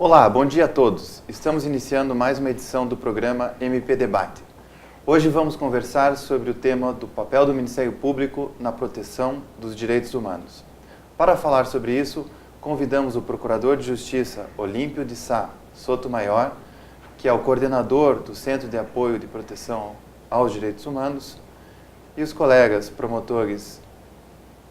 Olá, bom dia a todos. Estamos iniciando mais uma edição do programa MP Debate. Hoje vamos conversar sobre o tema do papel do Ministério Público na proteção dos direitos humanos. Para falar sobre isso, convidamos o Procurador de Justiça Olímpio de Sá Sotomayor, que é o coordenador do Centro de Apoio de Proteção aos Direitos Humanos, e os colegas promotores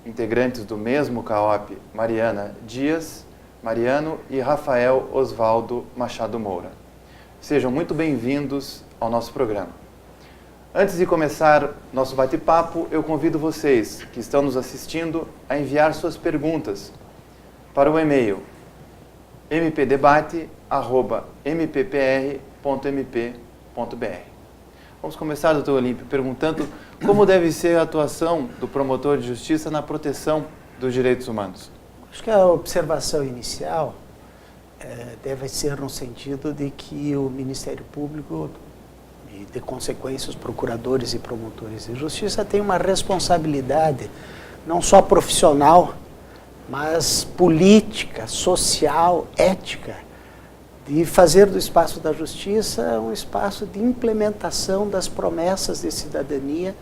integrantes do mesmo CAOP, Mariana Dias, Mariano e Rafael Osvaldo Machado Moura. Sejam muito bem-vindos ao nosso programa. Antes de começar nosso bate-papo, eu convido vocês que estão nos assistindo a enviar suas perguntas para o e-mail mpdebate@mppr.mp.br. Vamos começar, doutor Olímpio, perguntando como deve ser a atuação do promotor de justiça na proteção dos direitos humanos. Acho que a observação inicial deve ser no sentido de que o Ministério Público, e de consequência os procuradores e promotores de justiça, têm uma responsabilidade não só profissional, mas política, social, ética, de fazer do espaço da justiça um espaço de implementação das promessas de cidadania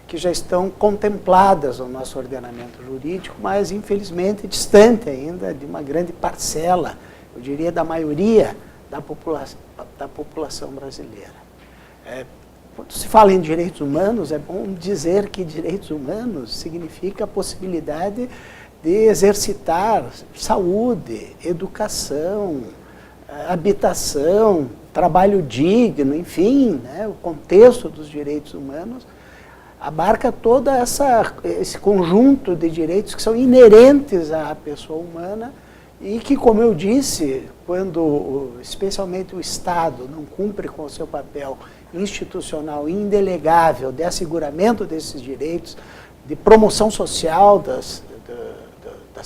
que já estão contempladas no nosso ordenamento jurídico, mas infelizmente distante ainda de uma grande parcela, eu diria da maioria da população brasileira. Quando se fala em direitos humanos, é bom dizer que direitos humanos significa a possibilidade de exercitar saúde, educação, habitação, trabalho digno, enfim, o contexto dos direitos humanos abarca todo esse conjunto de direitos que são inerentes à pessoa humana e que, como eu disse, quando especialmente o Estado não cumpre com o seu papel institucional indelegável de asseguramento desses direitos, de promoção social das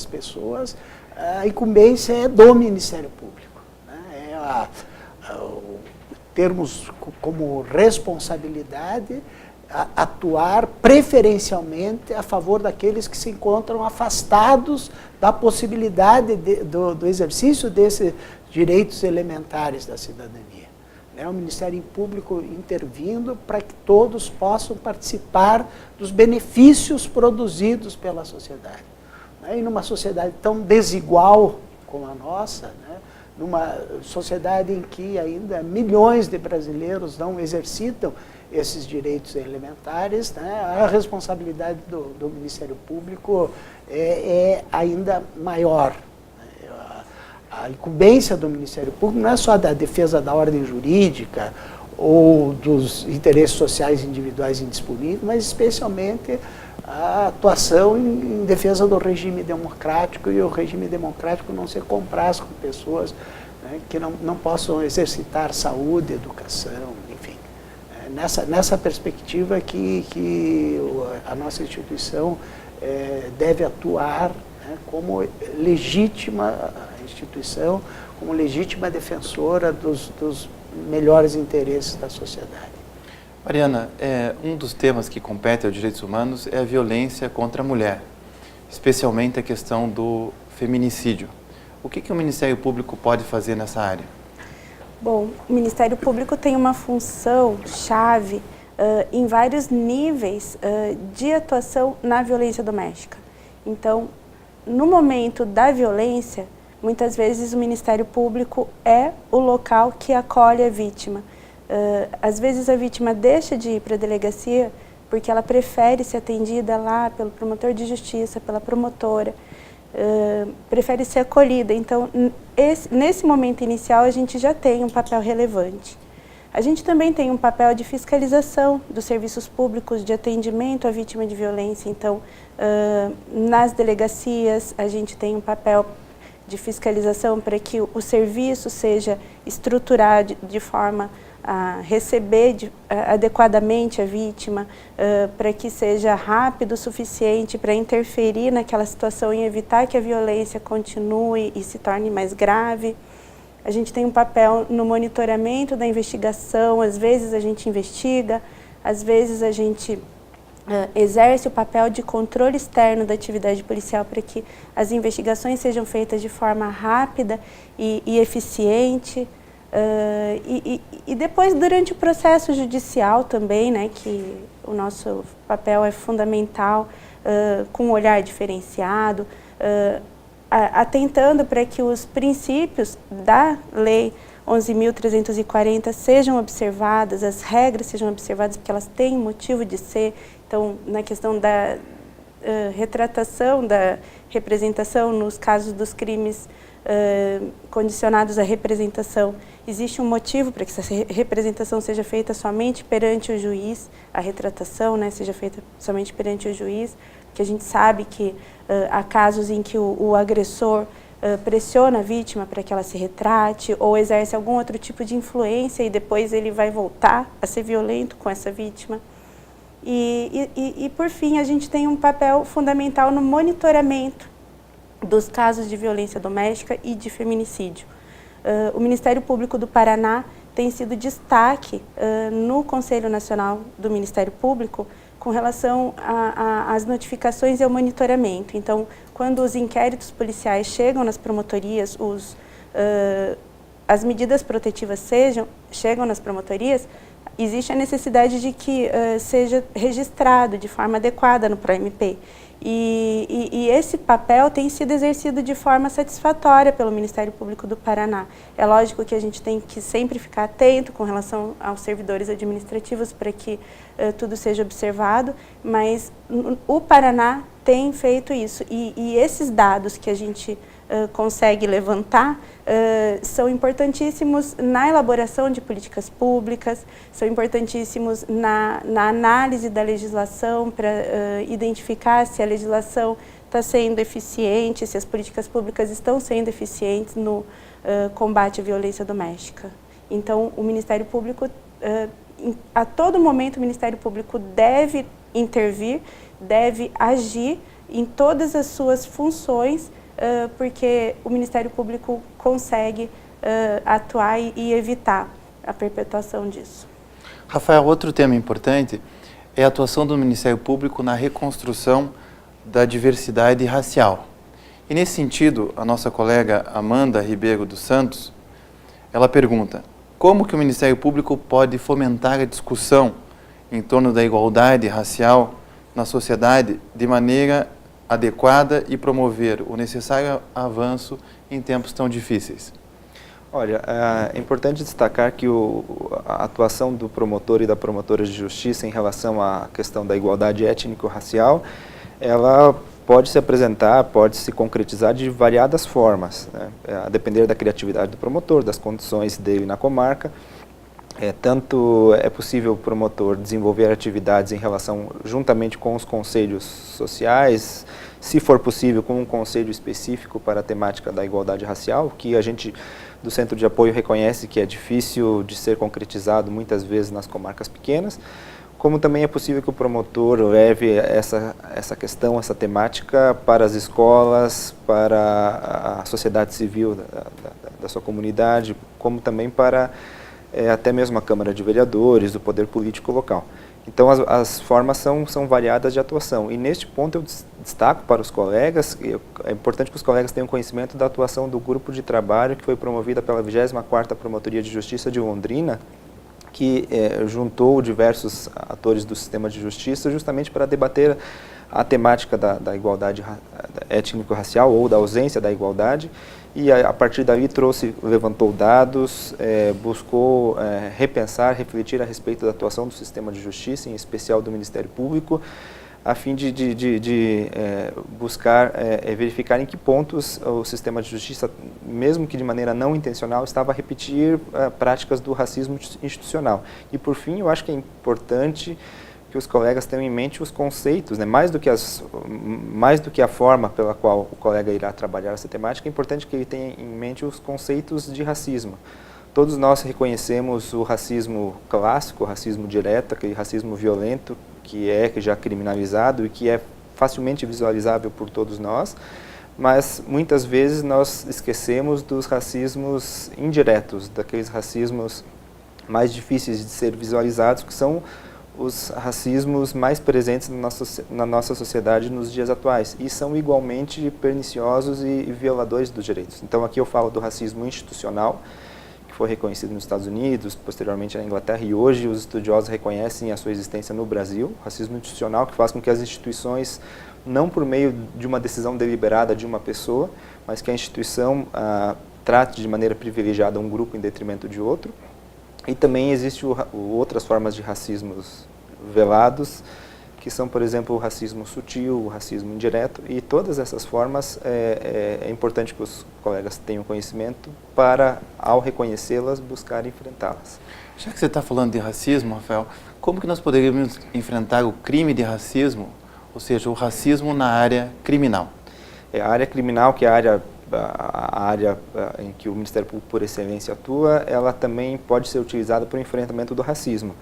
pessoas, a incumbência é do Ministério Público. Termos como responsabilidade atuar preferencialmente a favor daqueles que se encontram afastados da possibilidade do exercício desses direitos elementares da cidadania. O Ministério Público intervindo para que todos possam participar dos benefícios produzidos pela sociedade. E numa sociedade tão desigual como a nossa, numa sociedade em que ainda milhões de brasileiros não exercitam esses direitos elementares, a responsabilidade do Ministério Público é ainda maior. A incumbência do Ministério Público não é só da defesa da ordem jurídica ou dos interesses sociais individuais indisponíveis, mas especialmente a atuação em defesa do regime democrático, e o regime democrático não se compraz com pessoas que não possam exercitar saúde, educação, enfim. Nessa perspectiva que a nossa instituição deve atuar como legítima instituição, como legítima defensora dos melhores interesses da sociedade. Mariana, um dos temas que compete aos direitos humanos é a violência contra a mulher, especialmente a questão do feminicídio. O que o Ministério Público pode fazer nessa área? Bom, o Ministério Público tem uma função chave em vários níveis de atuação na violência doméstica. Então, no momento da violência, muitas vezes o Ministério Público é o local que acolhe a vítima. Às vezes a vítima deixa de ir para a delegacia porque ela prefere ser atendida lá pelo promotor de justiça, pela promotora, prefere ser acolhida. Então, nesse momento inicial, a gente já tem um papel relevante. A gente também tem um papel de fiscalização dos serviços públicos de atendimento à vítima de violência. Então, nas delegacias, a gente tem um papel de fiscalização para que o serviço seja estruturado de forma a receber adequadamente a vítima, para que seja rápido o suficiente para interferir naquela situação e evitar que a violência continue e se torne mais grave. A gente tem um papel no monitoramento da investigação, às vezes a gente investiga, às vezes a gente exerce o papel de controle externo da atividade policial para que as investigações sejam feitas de forma rápida e eficiente. E depois, durante o processo judicial também, né, que o nosso papel é fundamental, com um olhar diferenciado, atentando para que os princípios da Lei 11.340 sejam observadas, as regras sejam observadas, porque elas têm motivo de ser. Então, na questão da retratação, da representação, nos casos dos crimes condicionados à representação, existe um motivo para que essa representação seja feita somente perante o juiz, a retratação, né, seja feita somente perante o juiz, porque a gente sabe que há casos em que o agressor pressiona a vítima para que ela se retrate ou exerce algum outro tipo de influência e depois ele vai voltar a ser violento com essa vítima. E por fim, a gente tem um papel fundamental no monitoramento dos casos de violência doméstica e de feminicídio. O Ministério Público do Paraná tem sido destaque no Conselho Nacional do Ministério Público com relação às notificações e ao monitoramento. Então, quando os inquéritos policiais chegam nas promotorias, as medidas protetivas chegam nas promotorias, existe a necessidade de que seja registrado de forma adequada no PROMP. E esse papel tem sido exercido de forma satisfatória pelo Ministério Público do Paraná. É lógico que a gente tem que sempre ficar atento com relação aos servidores administrativos para que tudo seja observado, mas o Paraná tem feito isso. E esses dados que a gente consegue levantar são importantíssimos na elaboração de políticas públicas, são importantíssimos na análise da legislação para identificar se a legislação está sendo eficiente, se as políticas públicas estão sendo eficientes no combate à violência doméstica. Então, o Ministério Público, a todo momento, o Ministério Público deve intervir, deve agir em todas as suas funções, porque o Ministério Público consegue atuar e evitar a perpetuação disso. Rafael, outro tema importante é a atuação do Ministério Público na reconstrução da diversidade racial. E nesse sentido, a nossa colega Amanda Ribeiro dos Santos, ela pergunta: como que o Ministério Público pode fomentar a discussão em torno da igualdade racial na sociedade de maneira adequada e promover o necessário avanço em tempos tão difíceis? Olha, é importante destacar que a atuação do promotor e da promotora de justiça em relação à questão da igualdade étnico-racial, ela pode se apresentar, pode se concretizar de variadas formas, né? A depender da criatividade do promotor, das condições dele na comarca. Tanto é possível o promotor desenvolver atividades em relação, juntamente com os conselhos sociais, se for possível, com um conselho específico para a temática da igualdade racial, que a gente do Centro de Apoio reconhece que é difícil de ser concretizado muitas vezes nas comarcas pequenas, como também é possível que o promotor leve essa questão, essa temática para as escolas, para a sociedade civil da sua comunidade, como também para até mesmo a Câmara de Vereadores, do Poder Político local. Então, as formas são variadas de atuação. E neste ponto eu destaco para os colegas, é importante que os colegas tenham conhecimento da atuação do grupo de trabalho que foi promovida pela 24ª Promotoria de Justiça de Londrina, que juntou diversos atores do sistema de justiça justamente para debater a temática da igualdade étnico-racial ou da ausência da igualdade, e a partir daí levantou dados, buscou repensar, refletir a respeito da atuação do sistema de justiça, em especial do Ministério Público, a fim de buscar verificar em que pontos o sistema de justiça, mesmo que de maneira não intencional, estava a repetir práticas do racismo institucional. E por fim, eu acho que é importante que os colegas tenham em mente os conceitos, né? mais do que a forma pela qual o colega irá trabalhar essa temática, é importante que ele tenha em mente os conceitos de racismo. Todos nós reconhecemos o racismo clássico, o racismo direto, aquele racismo violento que já criminalizado e que é facilmente visualizável por todos nós, mas muitas vezes nós esquecemos dos racismos indiretos, daqueles racismos mais difíceis de ser visualizados, que são os racismos mais presentes na nossa sociedade nos dias atuais e são igualmente perniciosos e violadores dos direitos. Então aqui eu falo do racismo institucional, que foi reconhecido nos Estados Unidos, posteriormente na Inglaterra, e hoje os estudiosos reconhecem a sua existência no Brasil. Racismo institucional que faz com que as instituições, não por meio de uma decisão deliberada de uma pessoa, mas que a instituição trate de maneira privilegiada um grupo em detrimento de outro. E também existem outras formas de racismos velados, que são, por exemplo, o racismo sutil, o racismo indireto, e todas essas formas é importante que os colegas tenham conhecimento para, ao reconhecê-las, buscar enfrentá-las. Já que você está falando de racismo, Rafael, como que nós poderíamos enfrentar o crime de racismo, ou seja, o racismo na área criminal? A área criminal, que é a área em que o Ministério Público por excelência atua, ela também pode ser utilizada para o enfrentamento do racismo.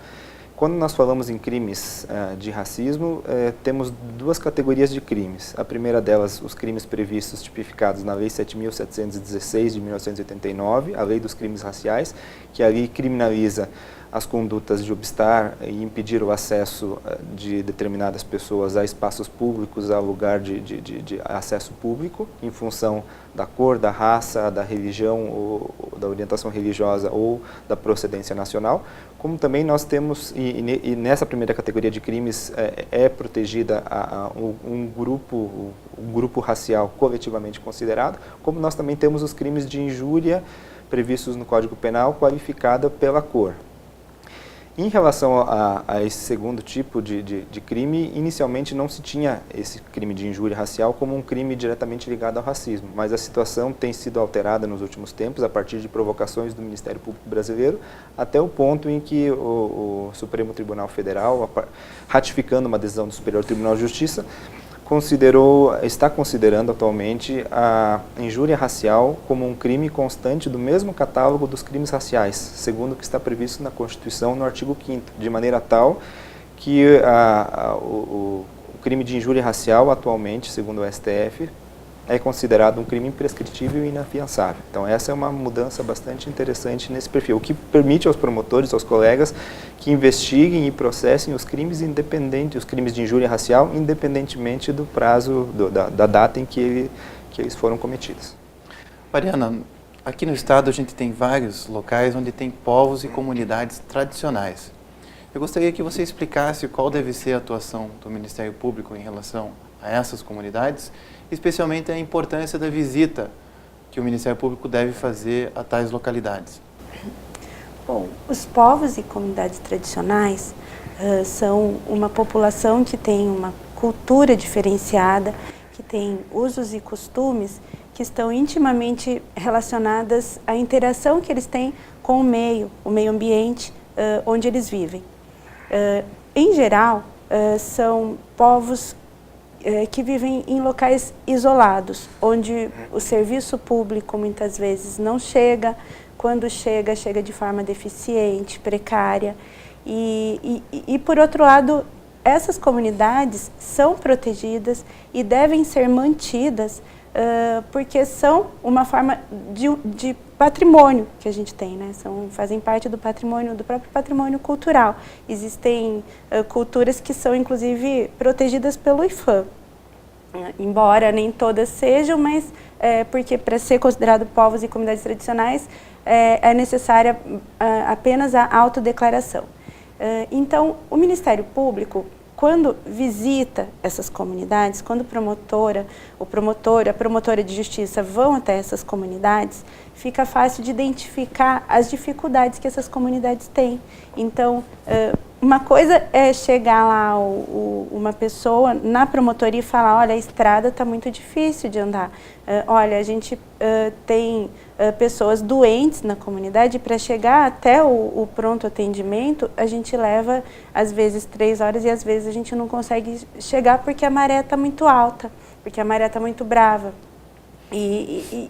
Quando nós falamos em crimes de racismo, temos duas categorias de crimes. A primeira delas, os crimes previstos, tipificados na Lei 7.716 de 1989, a Lei dos Crimes Raciais, que ali criminaliza as condutas de obstar e impedir o acesso de determinadas pessoas a espaços públicos, a lugar de acesso público, em função da cor, da raça, da religião, ou da orientação religiosa ou da procedência nacional. Como também nós temos, e nessa primeira categoria de crimes é protegida um grupo racial coletivamente considerado, como nós também temos os crimes de injúria previstos no Código Penal, qualificada pela cor. Em relação a esse segundo tipo de crime, inicialmente não se tinha esse crime de injúria racial como um crime diretamente ligado ao racismo, mas a situação tem sido alterada nos últimos tempos a partir de provocações do Ministério Público Brasileiro, até o ponto em que o Supremo Tribunal Federal, ratificando uma decisão do Superior Tribunal de Justiça, está considerando atualmente a injúria racial como um crime constante do mesmo catálogo dos crimes raciais, segundo o que está previsto na Constituição no artigo 5º, de maneira tal que o crime de injúria racial atualmente, segundo o STF, é considerado um crime imprescritível e inafiançável. Então essa é uma mudança bastante interessante nesse perfil, o que permite aos promotores, aos colegas, que investiguem e processem os crimes independentes, os crimes de injúria racial, independentemente do prazo, da data em que eles foram cometidos. Mariana, aqui no estado a gente tem vários locais onde tem povos e comunidades tradicionais. Eu gostaria que você explicasse qual deve ser a atuação do Ministério Público em relação a essas comunidades, especialmente a importância da visita que o Ministério Público deve fazer a tais localidades. Bom, os povos e comunidades tradicionais são uma população que tem uma cultura diferenciada, que tem usos e costumes que estão intimamente relacionadas à interação que eles têm com o meio ambiente onde eles vivem. Em geral, são povos que vivem em locais isolados, onde o serviço público muitas vezes não chega, quando chega de forma deficiente, precária. E por outro lado, essas comunidades são protegidas e devem ser mantidas porque são uma forma de patrimônio que a gente tem, né? Fazem parte do próprio patrimônio cultural. Existem culturas que são, inclusive, protegidas pelo IPHAN, embora nem todas sejam, mas porque para ser considerado povos e comunidades tradicionais é necessária apenas a autodeclaração. Então, o Ministério Público, quando visita essas comunidades, quando o promotor, a promotora de justiça vão até essas comunidades, fica fácil de identificar as dificuldades que essas comunidades têm. Então, uma coisa é chegar lá uma pessoa na promotoria e falar, olha, a estrada está muito difícil de andar. Olha, a gente tem pessoas doentes na comunidade, para chegar até o pronto atendimento, a gente leva, às vezes, 3 horas e às vezes a gente não consegue chegar porque a maré está muito alta, porque a maré está muito brava.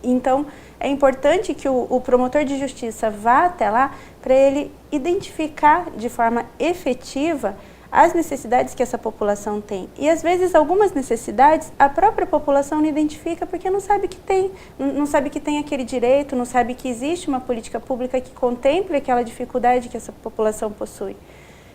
Então, é importante que o promotor de justiça vá até lá para ele identificar de forma efetiva as necessidades que essa população tem. E, às vezes, algumas necessidades a própria população não identifica porque não sabe que tem, não sabe que tem aquele direito, não sabe que existe uma política pública que contemple aquela dificuldade que essa população possui.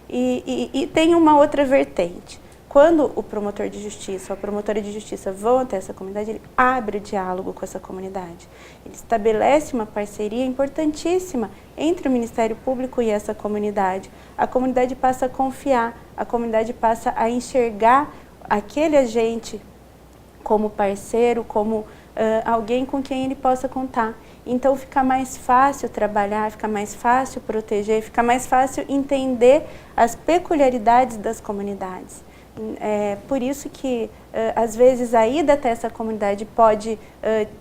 E tem uma outra vertente. Quando o promotor de justiça ou a promotora de justiça vão até essa comunidade, ele abre o diálogo com essa comunidade. Ele estabelece uma parceria importantíssima entre o Ministério Público e essa comunidade. A comunidade passa a confiar, a comunidade passa a enxergar aquele agente como parceiro, como alguém com quem ele possa contar. Então fica mais fácil trabalhar, fica mais fácil proteger, fica mais fácil entender as peculiaridades das comunidades. É por isso que, às vezes, a ida até essa comunidade pode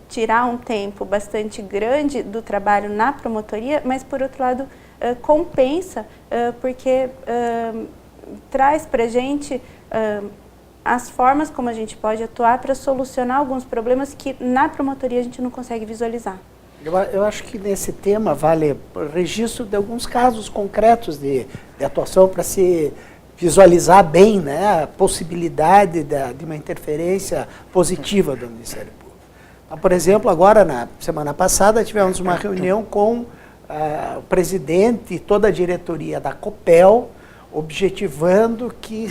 tirar um tempo bastante grande do trabalho na promotoria, mas, por outro lado, compensa, porque traz para a gente as formas como a gente pode atuar para solucionar alguns problemas que na promotoria a gente não consegue visualizar. Eu acho que nesse tema vale registro de alguns casos concretos de atuação para se visualizar bem, né, a possibilidade de uma interferência positiva do Ministério Público. Então, por exemplo, agora, na semana passada, tivemos uma reunião com o presidente e toda a diretoria da Copel, objetivando que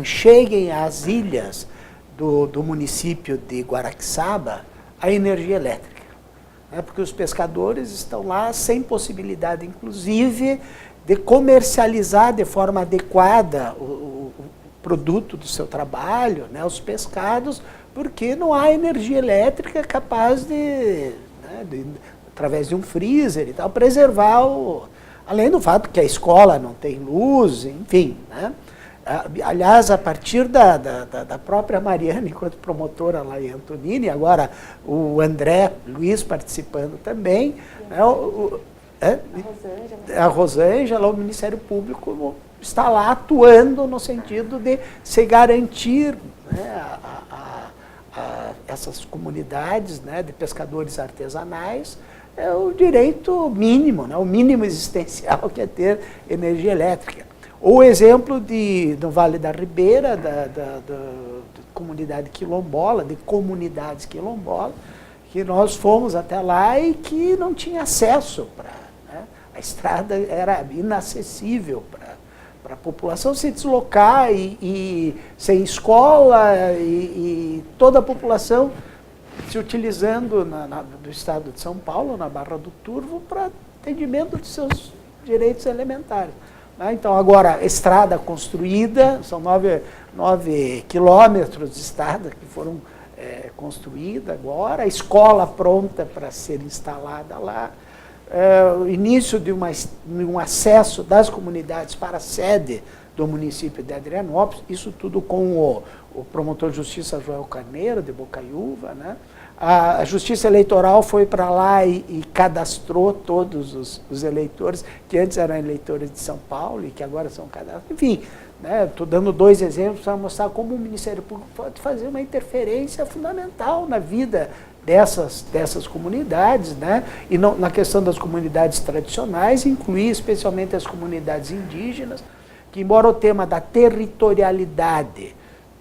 cheguem às ilhas do município de Guaraxaba a energia elétrica. Né, porque os pescadores estão lá sem possibilidade, inclusive, de comercializar de forma adequada o produto do seu trabalho, né, os pescados, porque não há energia elétrica capaz de, através de um freezer e tal, preservar além do fato que a escola não tem luz, enfim, né. Aliás, a partir da própria Mariana, enquanto promotora lá em Antonini, agora o André Luiz participando também, né, a Rosângela, o Ministério Público está lá atuando no sentido de se garantir, né, a essas comunidades, né, de pescadores artesanais o direito mínimo, né, o mínimo existencial, que é ter energia elétrica. O exemplo do Vale da Ribeira, da comunidade quilombola, de comunidades quilombolas, que nós fomos até lá e que não tinha acesso para... A estrada era inacessível para a população se deslocar e sem escola e toda a população se utilizando do estado de São Paulo, na Barra do Turvo, para atendimento de seus direitos elementares. Então, agora, estrada construída, são 9 quilômetros de estrada que foram construídas agora, a escola pronta para ser instalada lá, o início de um acesso das comunidades para a sede do município de Adrianópolis, isso tudo com o promotor de justiça Joel Carneiro, de Bocaiúva, né? A Justiça Eleitoral foi para lá e cadastrou todos os eleitores, que antes eram eleitores de São Paulo e que agora são cadastrados. Enfim, estou dando 2 exemplos para mostrar como o Ministério Público pode fazer uma interferência fundamental na vida dessas comunidades, né? E na questão das comunidades tradicionais, incluir especialmente as comunidades indígenas, que embora o tema da territorialidade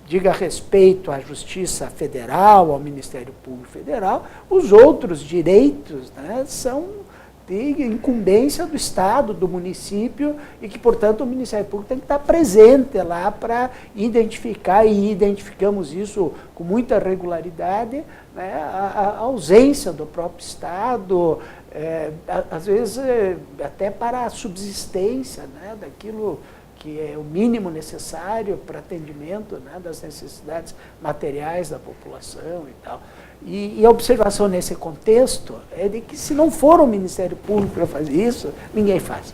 diga respeito à Justiça Federal, ao Ministério Público Federal, os outros direitos, né, são de incumbência do Estado, do município, e que, portanto, o Ministério Público tem que estar presente lá para identificar, e identificamos isso com muita regularidade, né, a ausência do próprio Estado, às vezes até para a subsistência, né, daquilo que é o mínimo necessário para atendimento, né, das necessidades materiais da população e tal. E a observação nesse contexto é de que se não for o Ministério Público para fazer isso, ninguém faz.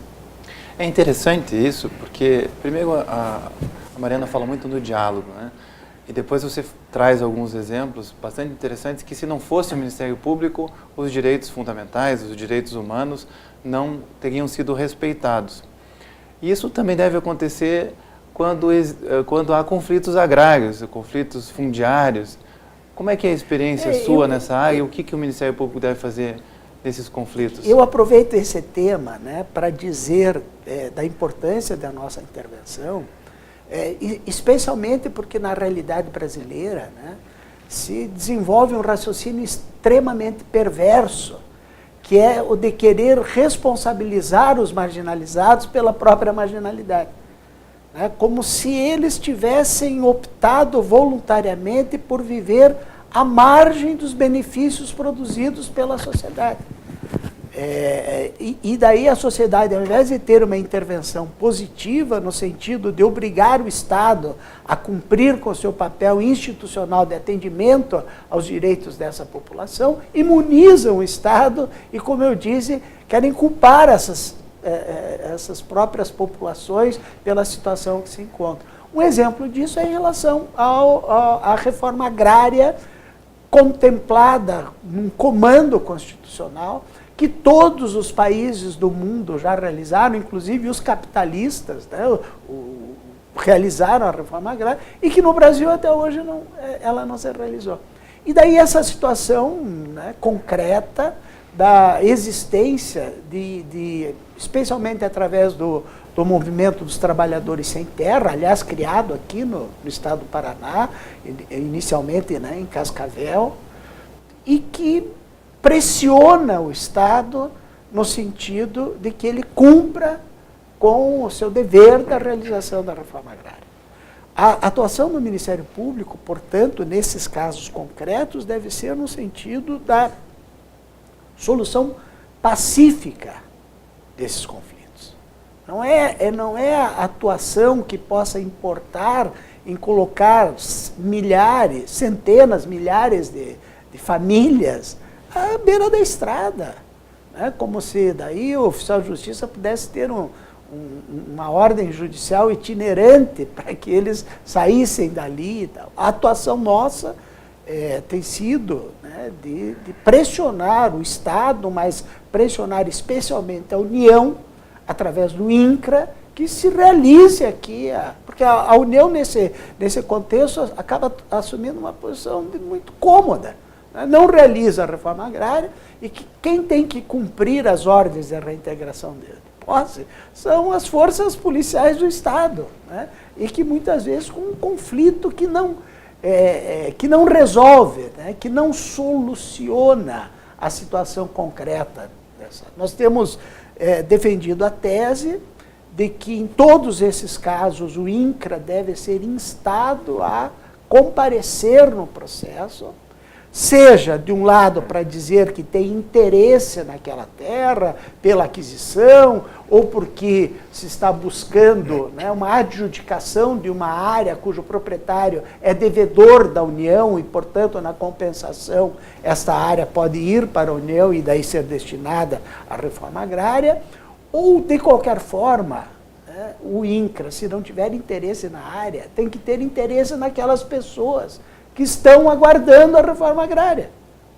É interessante isso, porque primeiro a Mariana fala muito do diálogo, né? E depois você traz alguns exemplos bastante interessantes que se não fosse o Ministério Público, os direitos fundamentais, os direitos humanos não teriam sido respeitados. E isso também deve acontecer quando há conflitos agrários, conflitos fundiários. Como é que é a experiência sua nessa área e o que o Ministério Público deve fazer nesses conflitos? Eu aproveito esse tema, né, para dizer da importância da nossa intervenção, especialmente porque na realidade brasileira, né, se desenvolve um raciocínio extremamente perverso, que é o de querer responsabilizar os marginalizados pela própria marginalidade. né, como se eles tivessem optado voluntariamente por viver à margem dos benefícios produzidos pela sociedade. E daí a sociedade, ao invés de ter uma intervenção positiva, no sentido de obrigar o Estado a cumprir com o seu papel institucional de atendimento aos direitos dessa população, imunizam o Estado e, como eu disse, querem culpar essas próprias populações pela situação que se encontram. Um exemplo disso é em relação à reforma agrária contemplada num comando constitucional que todos os países do mundo já realizaram, inclusive os capitalistas, né, realizaram a reforma agrária, e que no Brasil até hoje ela não se realizou. E daí essa situação, né, concreta da existência especialmente através do movimento dos trabalhadores sem terra, aliás, criado aqui no estado do Paraná, inicialmente, né, em Cascavel, e que pressiona o Estado no sentido de que ele cumpra com o seu dever da realização da reforma agrária. A atuação do Ministério Público, portanto, nesses casos concretos, deve ser no sentido da solução pacífica desses conflitos. Não é a atuação que possa importar em colocar milhares, centenas, milhares de famílias à beira da estrada, né? Como se daí o oficial de justiça pudesse ter uma ordem judicial itinerante para que eles saíssem dali e tal. A atuação nossa tem sido, né, de pressionar o Estado, mas pressionar especialmente a União, através do INCRA, que se realize aqui, porque a União nesse contexto acaba assumindo uma posição muito cômoda. Não realiza a reforma agrária e que quem tem que cumprir as ordens de reintegração de posse são as forças policiais do Estado, né? E que muitas vezes com um conflito que não resolve, né? Que não soluciona a situação concreta dessa. Nós temos defendido a tese de que em todos esses casos o INCRA deve ser instado a comparecer no processo, seja de um lado para dizer que tem interesse naquela terra pela aquisição, ou porque se está buscando, né, uma adjudicação de uma área cujo proprietário é devedor da União e, portanto, na compensação, esta área pode ir para a União e daí ser destinada à reforma agrária, ou, de qualquer forma, né, o INCRA, se não tiver interesse na área, tem que ter interesse naquelas pessoas que estão aguardando a reforma agrária.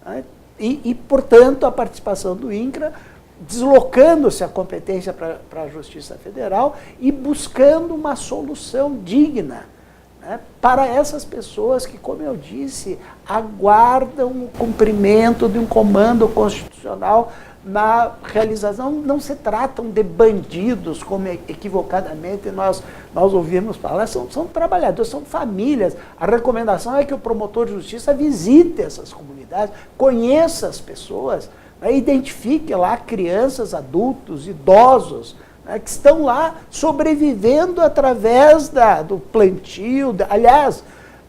Né? E, portanto, a participação do INCRA, deslocando-se a competência para a Justiça Federal e buscando uma solução digna, né, para essas pessoas que, como eu disse, aguardam o cumprimento de um comando constitucional na realização. Não se tratam de bandidos, como equivocadamente nós ouvimos falar, são trabalhadores, são famílias. A recomendação é que o promotor de justiça visite essas comunidades, conheça as pessoas, né, identifique lá crianças, adultos, idosos, né, que estão lá sobrevivendo através do plantio. Aliás,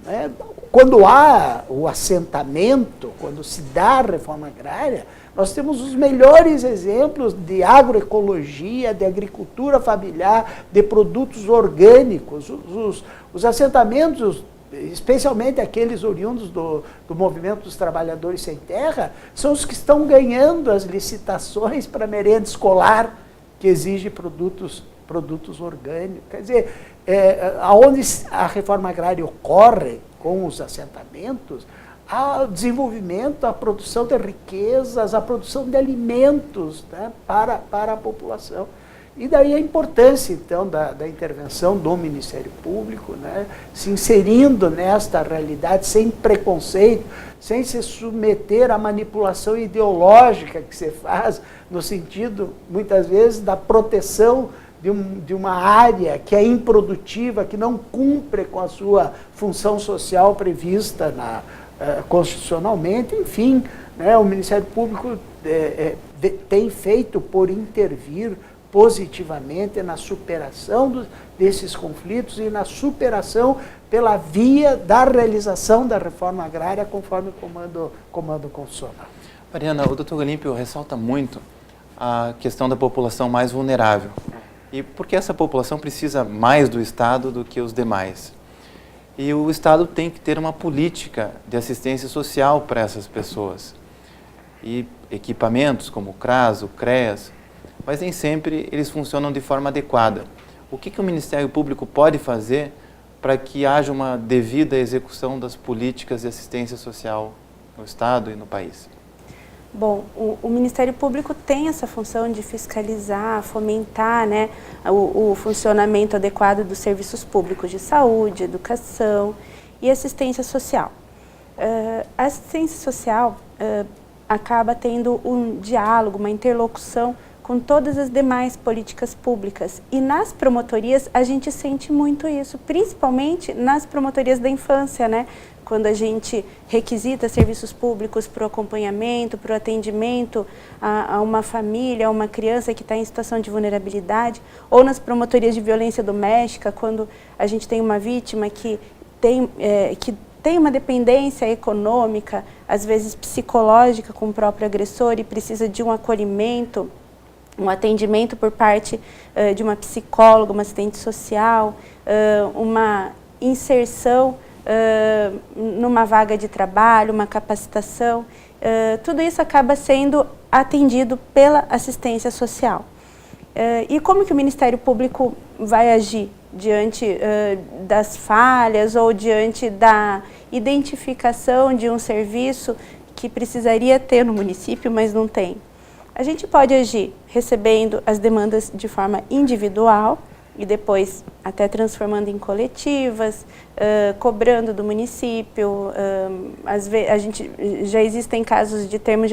né, quando há o assentamento, quando se dá a reforma agrária, nós temos os melhores exemplos de agroecologia, de agricultura familiar, de produtos orgânicos. Os assentamentos, especialmente aqueles oriundos do movimento dos trabalhadores sem terra, são os que estão ganhando as licitações para merenda escolar, que exige produtos orgânicos. Quer dizer, aonde a reforma agrária ocorre com os assentamentos, ao desenvolvimento, a produção de riquezas, a produção de alimentos, né, para a população. E daí a importância, então, da intervenção do Ministério Público, né, se inserindo nesta realidade sem preconceito, sem se submeter à manipulação ideológica que se faz, no sentido, muitas vezes, da proteção de uma área que é improdutiva, que não cumpre com a sua função social prevista constitucionalmente. Enfim, né, o Ministério Público tem feito por intervir, positivamente na superação desses conflitos e na superação pela via da realização da reforma agrária conforme o comando constitucional. Mariana, o Dr. Olímpio ressalta muito a questão da população mais vulnerável. E porque essa população precisa mais do Estado do que os demais. E o Estado tem que ter uma política de assistência social para essas pessoas. E equipamentos como o CRAS, o CREAS, mas nem sempre eles funcionam de forma adequada. O que o Ministério Público pode fazer para que haja uma devida execução das políticas de assistência social no Estado e no país? Bom, o Ministério Público tem essa função de fiscalizar, fomentar, né, o funcionamento adequado dos serviços públicos de saúde, educação e assistência social. A assistência social acaba tendo um diálogo, uma interlocução com todas as demais políticas públicas. E nas promotorias a gente sente muito isso, principalmente nas promotorias da infância, né? Quando a gente requisita serviços públicos para o acompanhamento, para o atendimento a uma família, a uma criança que está em situação de vulnerabilidade, ou nas promotorias de violência doméstica, quando a gente tem uma vítima que tem uma dependência econômica, às vezes psicológica com o próprio agressor e precisa de um acolhimento, um atendimento por parte de uma psicóloga, uma assistente social, uma inserção numa vaga de trabalho, uma capacitação, tudo isso acaba sendo atendido pela assistência social. E como que o Ministério Público vai agir diante das falhas ou diante da identificação de um serviço que precisaria ter no município, mas não tem? A gente pode agir recebendo as demandas de forma individual e depois até transformando em coletivas, cobrando do município. Já existem casos de termos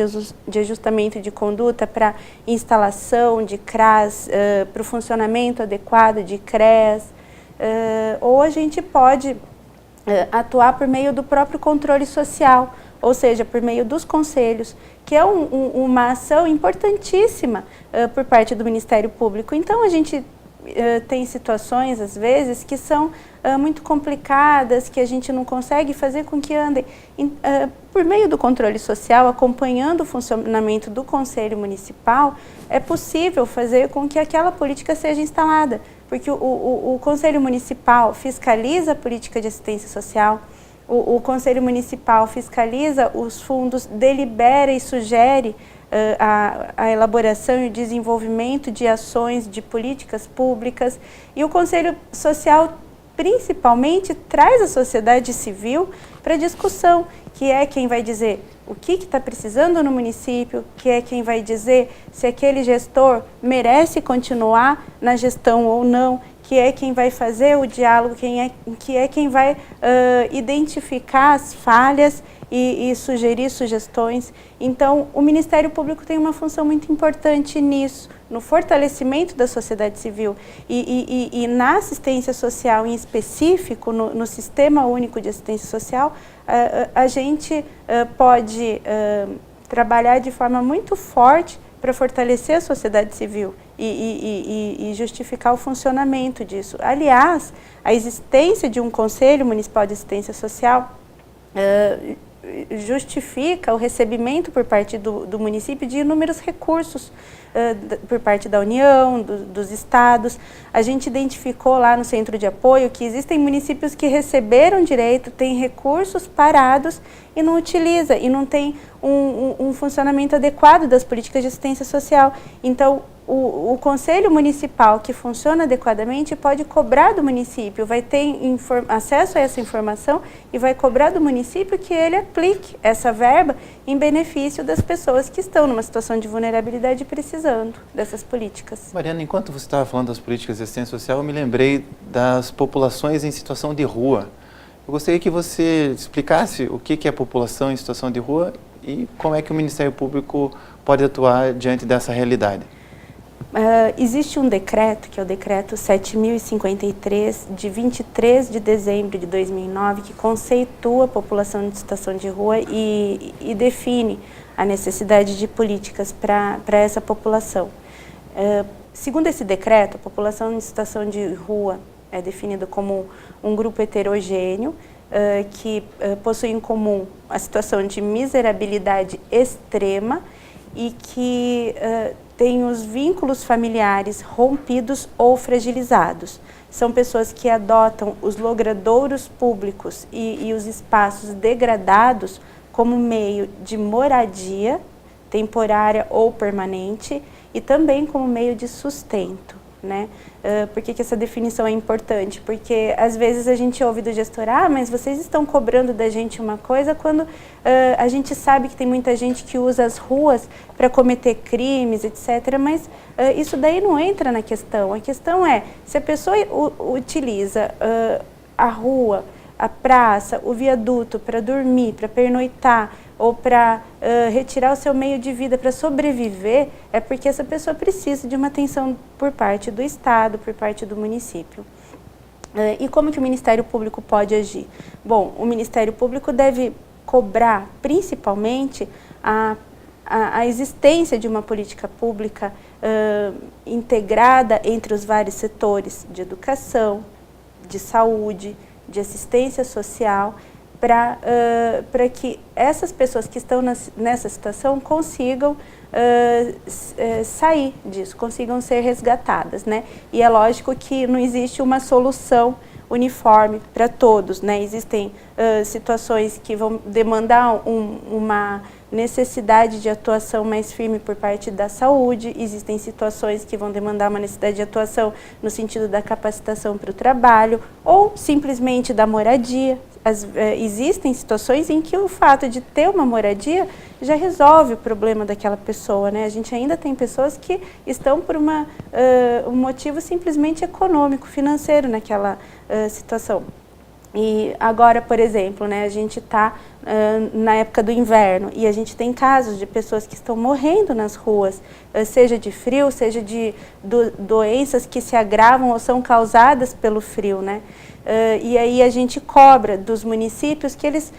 de ajustamento de conduta para instalação de CRAS, para o funcionamento adequado de CREAS, ou a gente pode atuar por meio do próprio controle social, ou seja, por meio dos conselhos, que é uma ação importantíssima por parte do Ministério Público. Então, a gente tem situações, às vezes, que são muito complicadas, que a gente não consegue fazer com que andem. Por meio do controle social, acompanhando o funcionamento do Conselho Municipal, é possível fazer com que aquela política seja instalada, porque o Conselho Municipal fiscaliza a política de assistência social, o Conselho Municipal fiscaliza os fundos, delibera e sugere a elaboração e o desenvolvimento de ações, de políticas públicas, e o Conselho Social, principalmente, traz a sociedade civil para discussão, que é quem vai dizer o que está precisando no município, que é quem vai dizer se aquele gestor merece continuar na gestão ou não, que é quem vai fazer o diálogo, que é quem vai identificar as falhas e sugerir sugestões. Então, o Ministério Público tem uma função muito importante nisso, no fortalecimento da sociedade civil e na assistência social em específico, no Sistema Único de Assistência Social, a gente pode trabalhar de forma muito forte para fortalecer a sociedade civil e justificar o funcionamento disso. Aliás, a existência de um Conselho Municipal de Assistência Social justifica o recebimento por parte do município de inúmeros recursos por parte da União, dos estados. A gente identificou lá no centro de apoio que existem municípios que receberam direito, têm recursos parados e não utiliza, e não tem um funcionamento adequado das políticas de assistência social. Então, o Conselho Municipal que funciona adequadamente pode cobrar do município, vai ter acesso a essa informação e vai cobrar do município que ele aplique essa verba em benefício das pessoas que estão numa situação de vulnerabilidade e precisando dessas políticas. Mariana, enquanto você estava falando das políticas de assistência social, eu me lembrei das populações em situação de rua. Eu gostaria que você explicasse o que é a população em situação de rua e como é que o Ministério Público pode atuar diante dessa realidade. Existe um decreto, que é o decreto 7.053, de 23 de dezembro de 2009, que conceitua a população de situação de rua e define a necessidade de políticas para essa população. segundo esse decreto, a população em situação de rua é definida como um grupo heterogêneo, que possui em comum a situação de miserabilidade extrema e que tem os vínculos familiares rompidos ou fragilizados. São pessoas que adotam os logradouros públicos e os espaços degradados como meio de moradia temporária ou permanente e também como meio de sustento, né? Por que essa definição é importante? Porque às vezes a gente ouve do gestor, mas vocês estão cobrando da gente uma coisa quando a gente sabe que tem muita gente que usa as ruas para cometer crimes, etc. Mas isso daí não entra na questão. A questão é, se a pessoa utiliza a rua, a praça, o viaduto para dormir, para pernoitar, ou para retirar o seu meio de vida para sobreviver, é porque essa pessoa precisa de uma atenção por parte do Estado, por parte do município. E como que o Ministério Público pode agir? Bom, o Ministério Público deve cobrar, principalmente, a existência de uma política pública integrada entre os vários setores de educação, de saúde, de assistência social, para que essas pessoas que estão nessa situação consigam sair disso, consigam ser resgatadas, né? E é lógico que não existe uma solução uniforme para todos, né? Existem situações que vão demandar uma necessidade de atuação mais firme por parte da saúde, existem situações que vão demandar uma necessidade de atuação no sentido da capacitação para o trabalho ou simplesmente da moradia. Existem situações em que o fato de ter uma moradia já resolve o problema daquela pessoa, né? A gente ainda tem pessoas que estão por um motivo simplesmente econômico, financeiro naquela situação. E agora, por exemplo, né, a gente está na época do inverno e a gente tem casos de pessoas que estão morrendo nas ruas, seja de frio, seja de doenças que se agravam ou são causadas pelo frio, né? E aí a gente cobra dos municípios que eles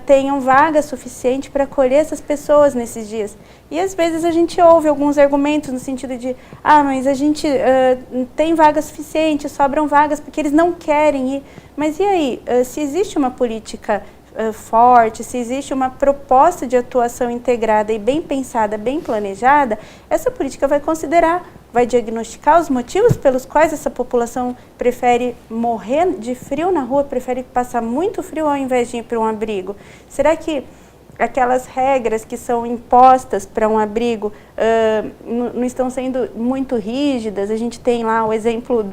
tenham vaga suficiente para acolher essas pessoas nesses dias. E às vezes a gente ouve alguns argumentos no sentido de mas a gente tem vaga suficiente, sobram vagas porque eles não querem ir. Mas e aí, se existe uma política forte, se existe uma proposta de atuação integrada e bem pensada, bem planejada, essa política vai considerar, vai diagnosticar os motivos pelos quais essa população prefere morrer de frio na rua, prefere passar muito frio ao invés de ir para um abrigo. Será que aquelas regras que são impostas para um abrigo não estão sendo muito rígidas? A gente tem lá o exemplo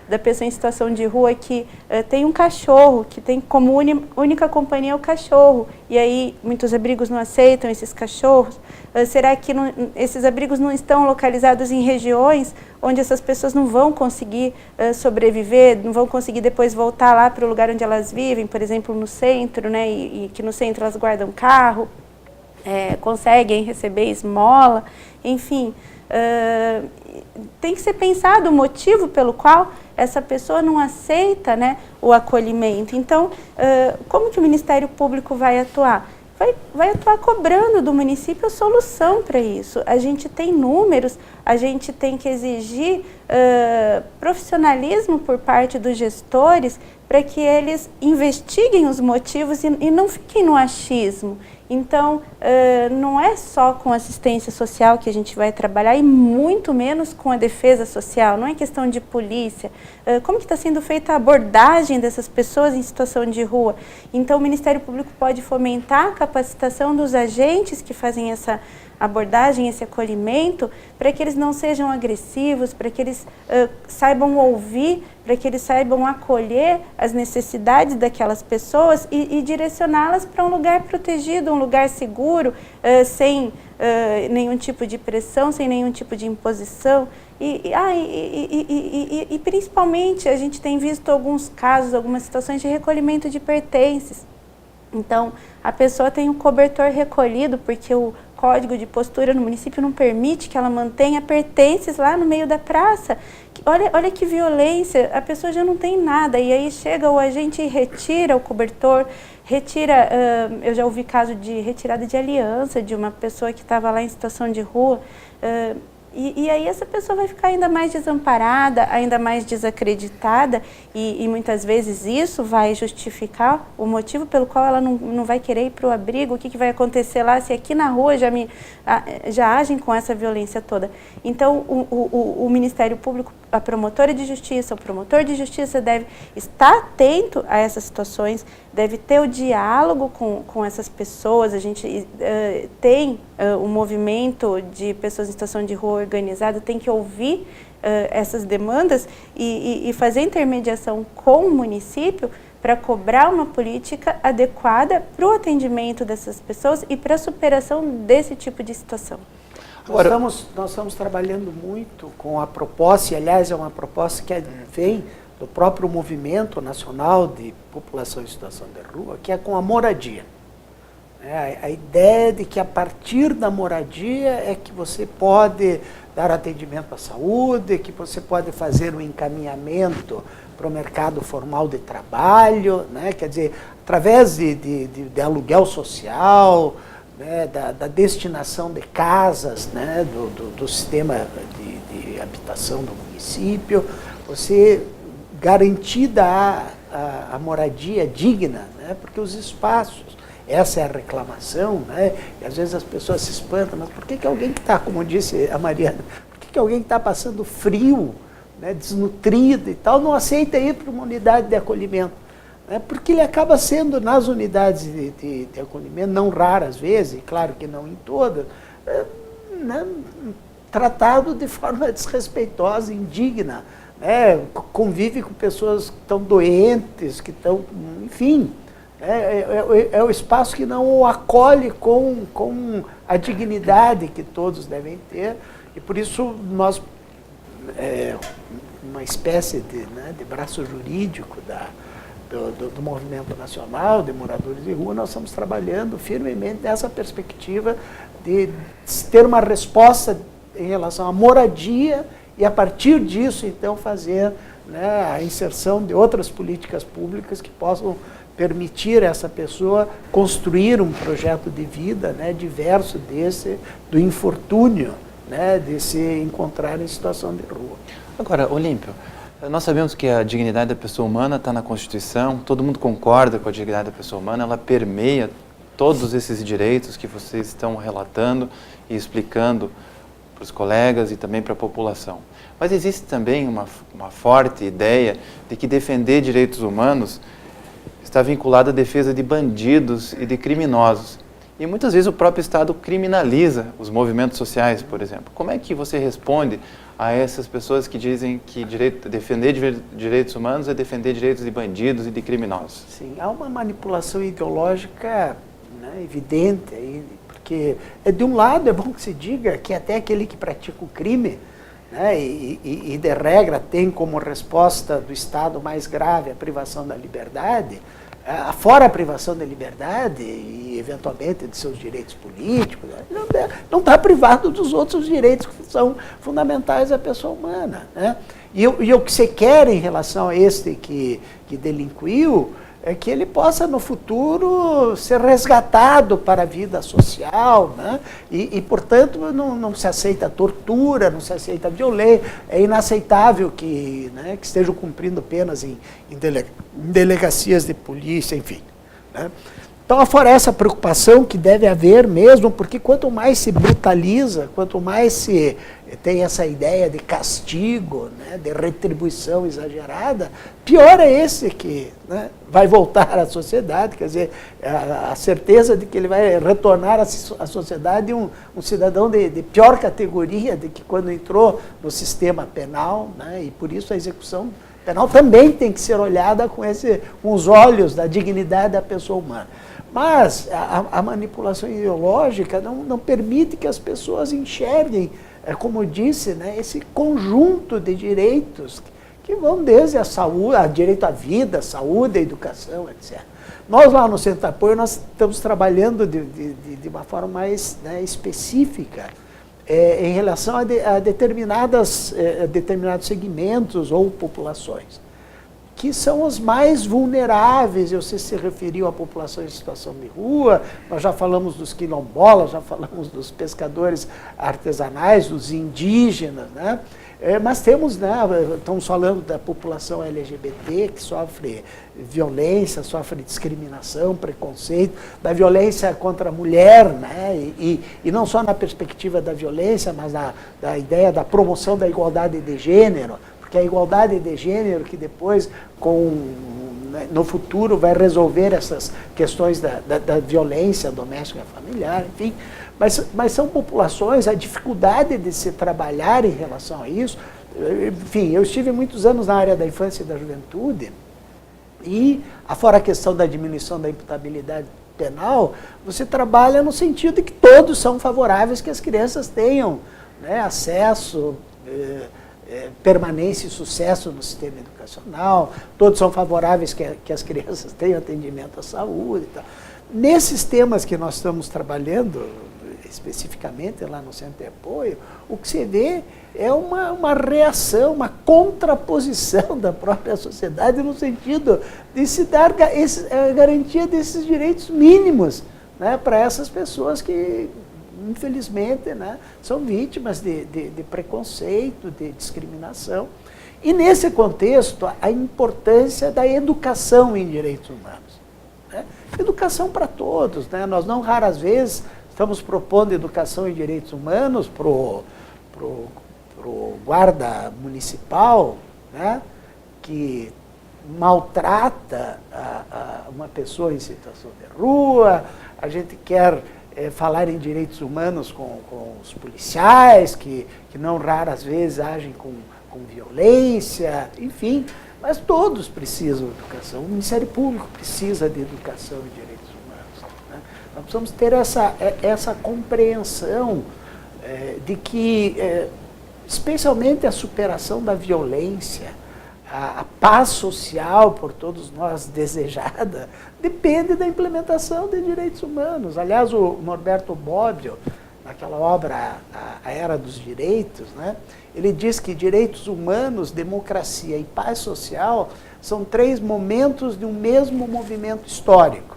da pessoa em situação de rua que tem um cachorro, que tem como única companhia o cachorro, e aí muitos abrigos não aceitam esses cachorros. Será que esses abrigos não estão localizados em regiões onde essas pessoas não vão conseguir sobreviver, não vão conseguir depois voltar lá para o lugar onde elas vivem, por exemplo, no centro, né, e que no centro elas guardam carro, conseguem receber esmola, enfim. Tem que ser pensado o motivo pelo qual essa pessoa não aceita, né, o acolhimento. Então, como que o Ministério Público vai atuar? Vai atuar cobrando do município a solução para isso. A gente tem números, a gente tem que exigir profissionalismo por parte dos gestores para que eles investiguem os motivos e não fiquem no achismo. Então, não é só com assistência social que a gente vai trabalhar e muito menos com a defesa social, não é questão de polícia. Como que está sendo feita a abordagem dessas pessoas em situação de rua? Então, o Ministério Público pode fomentar a capacitação dos agentes que fazem essa abordagem, esse acolhimento, para que eles não sejam agressivos, para que eles saibam ouvir, para que eles saibam acolher as necessidades daquelas pessoas e direcioná-las para um lugar protegido, um lugar seguro, sem nenhum tipo de pressão, sem nenhum tipo de imposição. E principalmente a gente tem visto alguns casos, algumas situações de recolhimento de pertences. Então, a pessoa tem um cobertor recolhido porque o Código de Postura no município não permite que ela mantenha pertences lá no meio da praça. Olha que violência, a pessoa já não tem nada, e aí chega o agente e retira o cobertor, retira, eu já ouvi caso de retirada de aliança de uma pessoa que estava lá em situação de rua. E aí essa pessoa vai ficar ainda mais desamparada, ainda mais desacreditada e muitas vezes isso vai justificar o motivo pelo qual ela não vai querer ir para o abrigo. O que vai acontecer lá se aqui na rua já agem com essa violência toda. Então o Ministério Público, a promotora de justiça, o promotor de justiça deve estar atento a essas situações, deve ter o diálogo com essas pessoas. A gente tem um movimento de pessoas em situação de rua organizada, tem que ouvir essas demandas e fazer intermediação com o município para cobrar uma política adequada para o atendimento dessas pessoas e para a superação desse tipo de situação. Nós estamos trabalhando muito com a proposta, e aliás é uma proposta que vem do próprio Movimento Nacional de População em Situação de Rua, que é com a moradia. A ideia de que a partir da moradia é que você pode dar atendimento à saúde, que você pode fazer um encaminhamento para o mercado formal de trabalho, né? Quer dizer, através de aluguel social, né? da destinação de casas, né? do sistema de habitação do município, você garantida a moradia digna, né? Porque os espaços, essa é a reclamação, né? E às vezes as pessoas se espantam, mas por que alguém que está, como disse a Mariana, por que alguém que está passando frio, né, desnutrido e tal, não aceita ir para uma unidade de acolhimento? Né? Porque ele acaba sendo, nas unidades de acolhimento, não raras vezes, claro que não em todas, né, tratado de forma desrespeitosa, indigna, né? Convive com pessoas que estão doentes, que estão, enfim... É o espaço que não o acolhe com a dignidade que todos devem ter, e por isso nós, uma espécie de braço jurídico do Movimento Nacional de Moradores de Rua, nós estamos trabalhando firmemente nessa perspectiva de ter uma resposta em relação à moradia e a partir disso então fazer, né, a inserção de outras políticas públicas que possam permitir a essa pessoa construir um projeto de vida, né, diverso do infortúnio, né, de se encontrar em situação de rua. Agora, Olímpio, nós sabemos que a dignidade da pessoa humana está na Constituição, todo mundo concorda com a dignidade da pessoa humana, ela permeia todos esses direitos que vocês estão relatando e explicando para os colegas e também para a população. Mas existe também uma forte ideia de que defender direitos humanos está vinculado à defesa de bandidos e de criminosos. E muitas vezes o próprio Estado criminaliza os movimentos sociais, por exemplo. Como é que você responde a essas pessoas que dizem que defender direitos humanos é defender direitos de bandidos e de criminosos? Sim, há uma manipulação ideológica, né, evidente, aí, porque de um lado é bom que se diga que até aquele que pratica o crime, né, e de regra tem como resposta do Estado mais grave a privação da liberdade, fora a privação da liberdade e eventualmente de seus direitos políticos, não está privado dos outros direitos que são fundamentais à pessoa humana, né? E o que você quer em relação a este que delinquiu é que ele possa no futuro ser resgatado para a vida social, né? E portanto não se aceita tortura, não se aceita violência, é inaceitável que estejam cumprindo penas em delegacias de polícia, enfim, né? Então, fora essa preocupação que deve haver mesmo, porque quanto mais se brutaliza, quanto mais se tem essa ideia de castigo, né, de retribuição exagerada, pior é esse que, né, vai voltar à sociedade, quer dizer, a certeza de que ele vai retornar à sociedade um cidadão de pior categoria do que quando entrou no sistema penal, né, e por isso a execução penal também tem que ser olhada com os olhos da dignidade da pessoa humana. Mas a manipulação ideológica não permite que as pessoas enxerguem, como eu disse, né, esse conjunto de direitos que vão desde a saúde, direito à vida, saúde, educação, etc. Nós lá no Centro de Apoio, nós estamos trabalhando de uma forma mais, né, específica em relação a determinados segmentos ou populações. que são os mais vulneráveis. Você se referiu à população em situação de rua, nós já falamos dos quilombolas, já falamos dos pescadores artesanais, dos indígenas, né? Mas temos, né, estamos falando da população LGBT que sofre violência, sofre discriminação, preconceito, da violência contra a mulher, né, e não só na perspectiva da violência, mas da ideia da promoção da igualdade de gênero, porque a igualdade de gênero que depois, no futuro, vai resolver essas questões da violência doméstica e familiar, enfim. Mas são populações, a dificuldade de se trabalhar em relação a isso. Enfim, eu estive muitos anos na área da infância e da juventude, e, afora a questão da diminuição da imputabilidade penal, você trabalha no sentido de que todos são favoráveis que as crianças tenham, né, acesso, permanência e sucesso no sistema educacional, todos são favoráveis que as crianças tenham atendimento à saúde e tal. Nesses temas que nós estamos trabalhando, especificamente lá no Centro de Apoio, o que se vê é uma reação, uma contraposição da própria sociedade no sentido de se dar a garantia desses direitos mínimos, né, para essas pessoas que, infelizmente, né, são vítimas de preconceito, de discriminação. E, nesse contexto, a importância da educação em direitos humanos, né? Educação para todos, né? Nós não raras vezes estamos propondo educação em direitos humanos para o guarda municipal, né, que maltrata uma pessoa em situação de rua. A gente quer falar em direitos humanos com os policiais, que não raras vezes agem com violência, enfim. Mas todos precisam de educação. O Ministério Público precisa de educação em direitos humanos, né? Nós precisamos ter essa compreensão de que, especialmente a superação da violência, a paz social por todos nós desejada, depende da implementação de direitos humanos. Aliás, o Norberto Bobbio, naquela obra A Era dos Direitos, né, ele diz que direitos humanos, democracia e paz social são 3 momentos de um mesmo movimento histórico.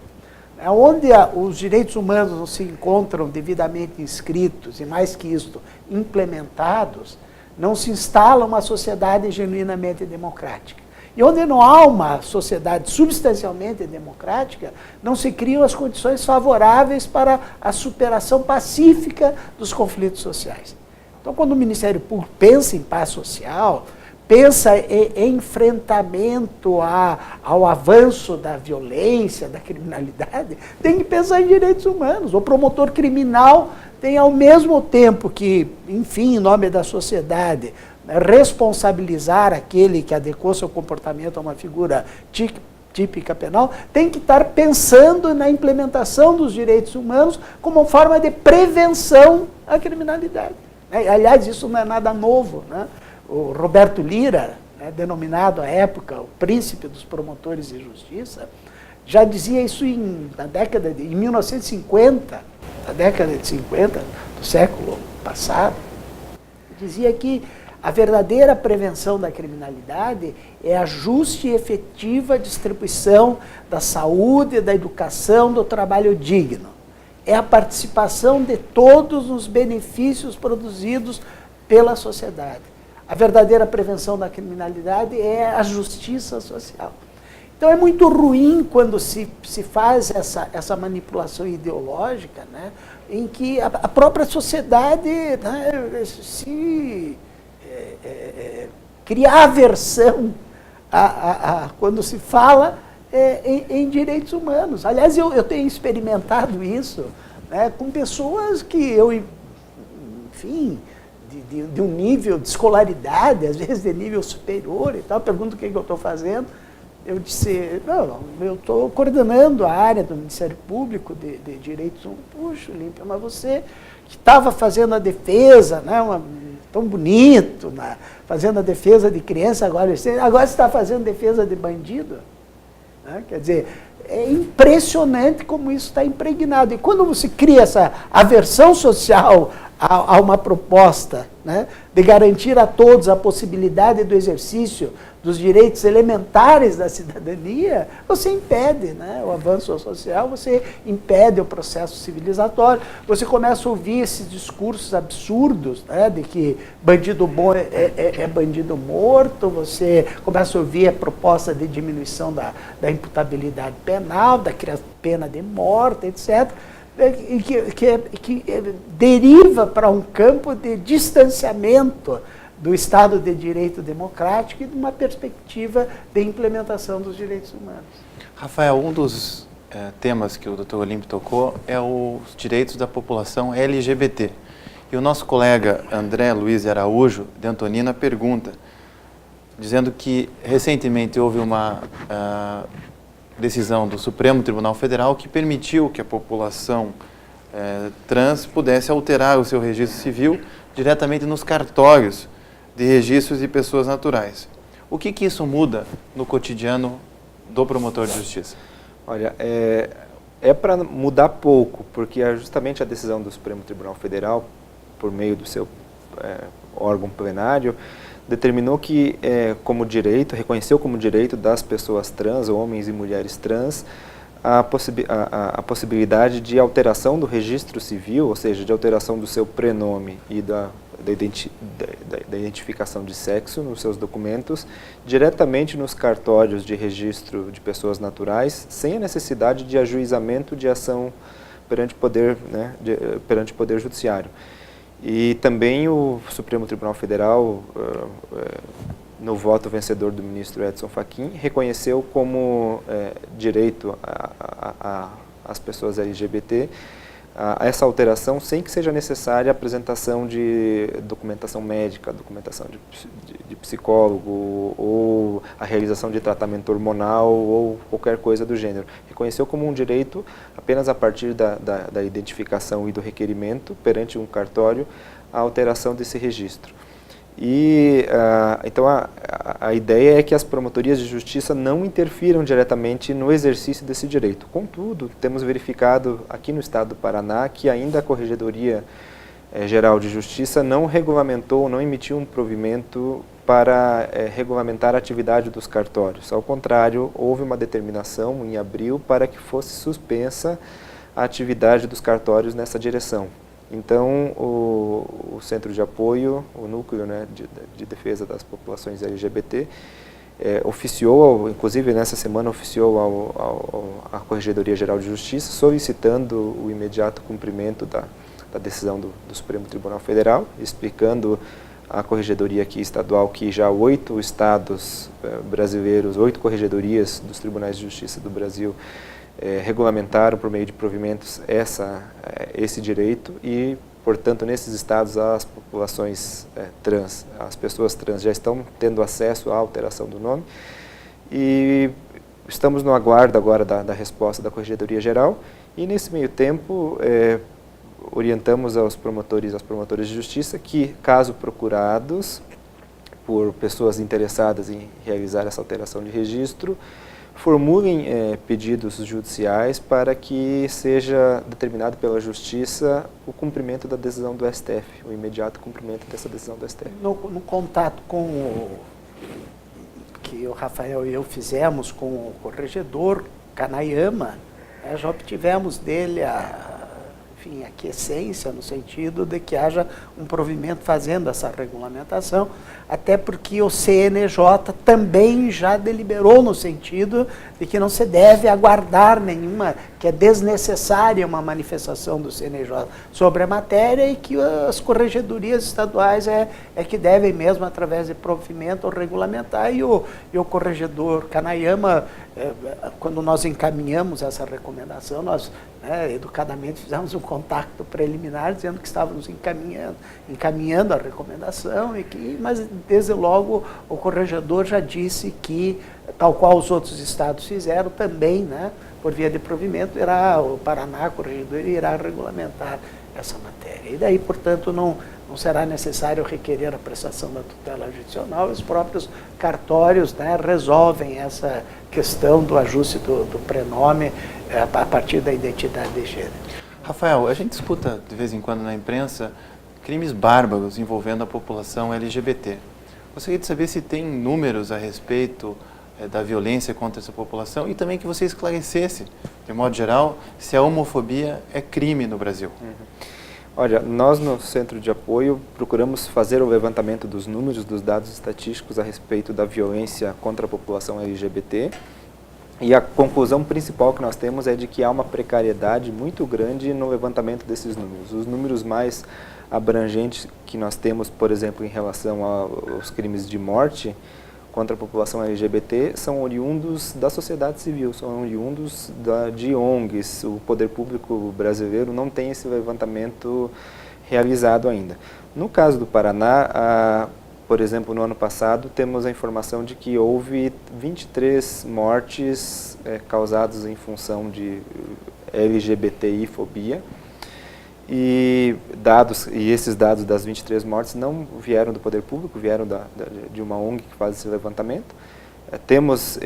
Onde os direitos humanos não se encontram devidamente inscritos e, mais que isso, implementados, não se instala uma sociedade genuinamente democrática. E onde não há uma sociedade substancialmente democrática, não se criam as condições favoráveis para a superação pacífica dos conflitos sociais. Então, quando o Ministério Público pensa em paz social, pensa em enfrentamento ao avanço da violência, da criminalidade, tem que pensar em direitos humanos. O promotor criminal tem, ao mesmo tempo que, enfim, em nome da sociedade, responsabilizar aquele que adequou seu comportamento a uma figura típica penal, tem que estar pensando na implementação dos direitos humanos como forma de prevenção à criminalidade. Aliás, isso não é nada novo, né? O Roberto Lira, né, denominado à época o príncipe dos promotores de justiça, já dizia isso em 1950, na década de 50 do século passado. Dizia que a verdadeira prevenção da criminalidade é a justa e efetiva distribuição da saúde, da educação, do trabalho digno. É a participação de todos nos benefícios produzidos pela sociedade. A verdadeira prevenção da criminalidade é a justiça social. Então é muito ruim quando se faz essa manipulação ideológica, né, em que a própria sociedade, né, cria aversão quando se fala em direitos humanos. Aliás, eu tenho experimentado isso, né, com pessoas que eu, enfim, de um nível de escolaridade, às vezes de nível superior e tal, pergunto o que eu estou fazendo. Eu disse, não, eu estou coordenando a área do Ministério Público de Direitos Humanos. Puxa, Olímpia, mas você que estava fazendo a defesa, né, tão bonito, fazendo a defesa de criança, agora você está fazendo defesa de bandido? Né? Quer dizer, é impressionante como isso está impregnado. E quando você cria essa aversão social há uma proposta, né, de garantir a todos a possibilidade do exercício dos direitos elementares da cidadania, você impede, né, o avanço social, você impede o processo civilizatório, você começa a ouvir esses discursos absurdos, né, de que bandido bom é bandido morto, você começa a ouvir a proposta de diminuição da imputabilidade penal, da pena de morte, etc., que deriva para um campo de distanciamento do Estado de Direito democrático e de uma perspectiva de implementação dos direitos humanos. Rafael, um dos temas que o Dr. Olímpio tocou é os direitos da população LGBT. E o nosso colega André Luiz Araújo, de Antonina, pergunta, dizendo que recentemente houve uma decisão do Supremo Tribunal Federal que permitiu que a população trans pudesse alterar o seu registro civil diretamente nos cartórios de registros de pessoas naturais. O que isso muda no cotidiano do promotor de justiça? Olha, é para mudar pouco, porque é justamente a decisão do Supremo Tribunal Federal, por meio do seu órgão plenário, determinou que, reconheceu como direito das pessoas trans, homens e mulheres trans, a possibilidade de alteração do registro civil, ou seja, de alteração do seu prenome e da identificação de sexo nos seus documentos, diretamente nos cartórios de registro de pessoas naturais, sem a necessidade de ajuizamento de ação perante o poder, né, perante o Poder Judiciário. E também o Supremo Tribunal Federal, no voto vencedor do ministro Edson Fachin, reconheceu como direito às pessoas LGBT a essa alteração sem que seja necessária a apresentação de documentação médica, documentação de psicólogo ou a realização de tratamento hormonal ou qualquer coisa do gênero. Reconheceu como um direito apenas a partir da identificação e do requerimento perante um cartório a alteração desse registro. E então a ideia é que as promotorias de justiça não interfiram diretamente no exercício desse direito. Contudo, temos verificado aqui no estado do Paraná que ainda a Corregedoria Geral de Justiça não regulamentou, não emitiu um provimento para regulamentar a atividade dos cartórios. Ao contrário, houve uma determinação em abril para que fosse suspensa a atividade dos cartórios nessa direção. Então, o Centro de Apoio, o Núcleo, né, de Defesa das Populações LGBT, oficiou, inclusive nessa semana, oficiou à Corregedoria Geral de Justiça, solicitando o imediato cumprimento da decisão do Supremo Tribunal Federal, explicando à Corregedoria aqui estadual que já 8 estados brasileiros, 8 corregedorias dos Tribunais de Justiça do Brasil, regulamentaram por meio de provimentos esse direito e, portanto, nesses estados as populações trans, as pessoas trans já estão tendo acesso à alteração do nome e estamos no aguardo agora da resposta da Corregedoria Geral e, nesse meio tempo, orientamos aos promotores e às promotoras de justiça que, caso procurados por pessoas interessadas em realizar essa alteração de registro, formulem pedidos judiciais para que seja determinado pela Justiça o cumprimento da decisão do STF, o imediato cumprimento dessa decisão do STF. No contato que o Rafael e eu fizemos com o corregedor Kanayama, já obtivemos dele a aquiescência no sentido de que haja um provimento fazendo essa regulamentação, até porque o CNJ também já deliberou no sentido de que não se deve aguardar nenhuma, que é desnecessária uma manifestação do CNJ sobre a matéria e que as corregedorias estaduais é que devem mesmo, através de provimento, regulamentar. E o corregedor Kanayama, quando nós encaminhamos essa recomendação, nós educadamente fizemos um contato preliminar dizendo que estávamos encaminhando a recomendação, mas desde logo o corregedor já disse que, tal qual os outros estados fizeram, também, por via de provimento, o Paraná, a corregedoria, irá regulamentar essa matéria. E daí, portanto, não será necessário requerer a prestação da tutela judicial, os próprios cartórios resolvem essa questão do ajuste do prenome a partir da identidade de gênero. Rafael, a gente escuta de vez em quando na imprensa crimes bárbaros envolvendo a população LGBT. Gostaria de saber se tem números a respeito da violência contra essa população e também que você esclarecesse, de modo geral, se a homofobia é crime no Brasil. Olha, nós no Centro de Apoio procuramos fazer o levantamento dos números, dos dados estatísticos a respeito da violência contra a população LGBT. E a conclusão principal que nós temos é de que há uma precariedade muito grande no levantamento desses números. Os números mais abrangentes que nós temos, por exemplo, em relação aos crimes de morte contra a população LGBT, são oriundos da sociedade civil, são oriundos de ONGs. O poder público brasileiro não tem esse levantamento realizado ainda. No caso do Paraná, por exemplo, no ano passado, temos a informação de que houve 23 mortes causadas em função de LGBTI-fobia. E esses dados das 23 mortes não vieram do poder público, vieram de uma ONG que faz esse levantamento. Temos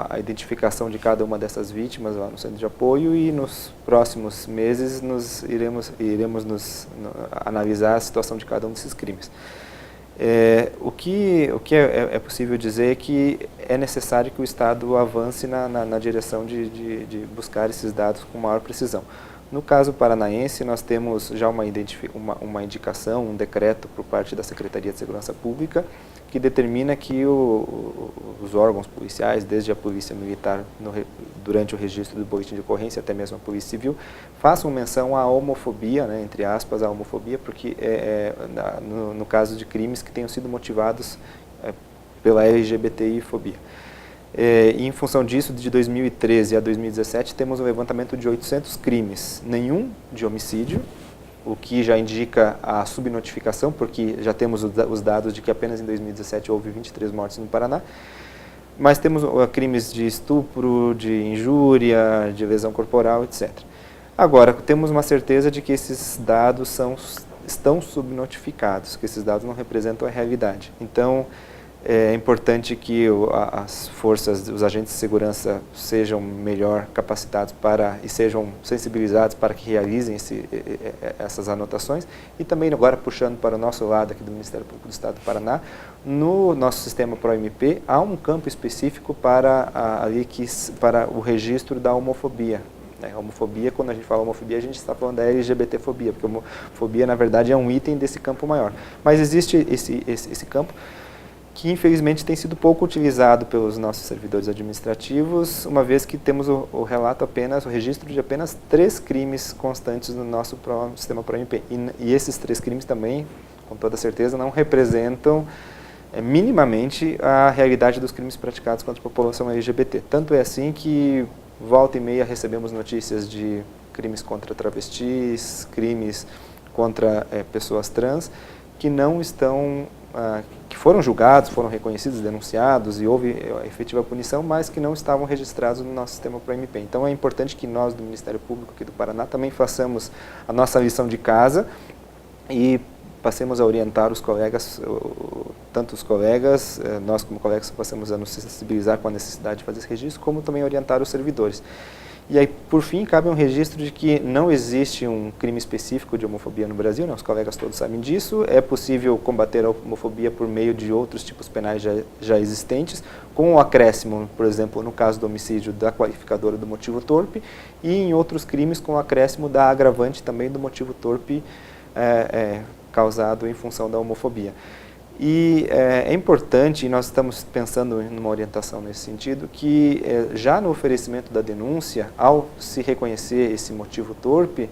a identificação de cada uma dessas vítimas lá no Centro de Apoio e nos próximos meses iremos analisar a situação de cada um desses crimes. O que é possível dizer é que é necessário que o Estado avance na direção de buscar esses dados com maior precisão. No caso paranaense, nós temos já uma indicação, um decreto por parte da Secretaria de Segurança Pública que determina que os órgãos policiais, desde a Polícia Militar, durante o registro do boletim de ocorrência, até mesmo a Polícia Civil, façam menção à homofobia, né, entre aspas, à homofobia, porque no caso de crimes que tenham sido motivados pela LGBTI-fobia. E em função disso, de 2013 a 2017, temos um levantamento de 800 crimes, nenhum de homicídio, o que já indica a subnotificação, porque já temos os dados de que apenas em 2017 houve 23 mortes no Paraná, mas temos crimes de estupro, de injúria, de lesão corporal, etc. Agora, temos uma certeza de que esses dados estão subnotificados, que esses dados não representam a realidade. Então, é importante que as forças, os agentes de segurança sejam melhor capacitados e sejam sensibilizados para que realizem essas anotações. E também agora puxando para o nosso lado aqui do Ministério Público do Estado do Paraná, no nosso sistema ProMP há um campo específico para o registro da homofobia. A homofobia, quando a gente fala homofobia, a gente está falando da LGBTfobia, porque a homofobia na verdade é um item desse campo maior. Mas existe esse campo que infelizmente tem sido pouco utilizado pelos nossos servidores administrativos, uma vez que temos o registro de apenas 3 crimes constantes no nosso sistema ProMP. E esses 3 crimes também, com toda certeza, não representam minimamente a realidade dos crimes praticados contra a população LGBT. Tanto é assim que volta e meia recebemos notícias de crimes contra travestis, crimes contra pessoas trans, que não estão que foram julgados, foram reconhecidos, denunciados e houve efetiva punição, mas que não estavam registrados no nosso sistema ProMP. Então é importante que nós do Ministério Público aqui do Paraná também façamos a nossa lição de casa e passemos a orientar os colegas, tanto os colegas, nós como colegas passamos a nos sensibilizar com a necessidade de fazer esse registro, como também orientar os servidores. E aí, por fim, cabe um registro de que não existe um crime específico de homofobia no Brasil, né? Os colegas todos sabem disso. É possível combater a homofobia por meio de outros tipos penais já existentes, com o acréscimo, por exemplo, no caso do homicídio, da qualificadora do motivo torpe, e em outros crimes com o acréscimo da agravante também do motivo torpe causado em função da homofobia. E é importante, e nós estamos pensando numa orientação nesse sentido, que já no oferecimento da denúncia, ao se reconhecer esse motivo torpe,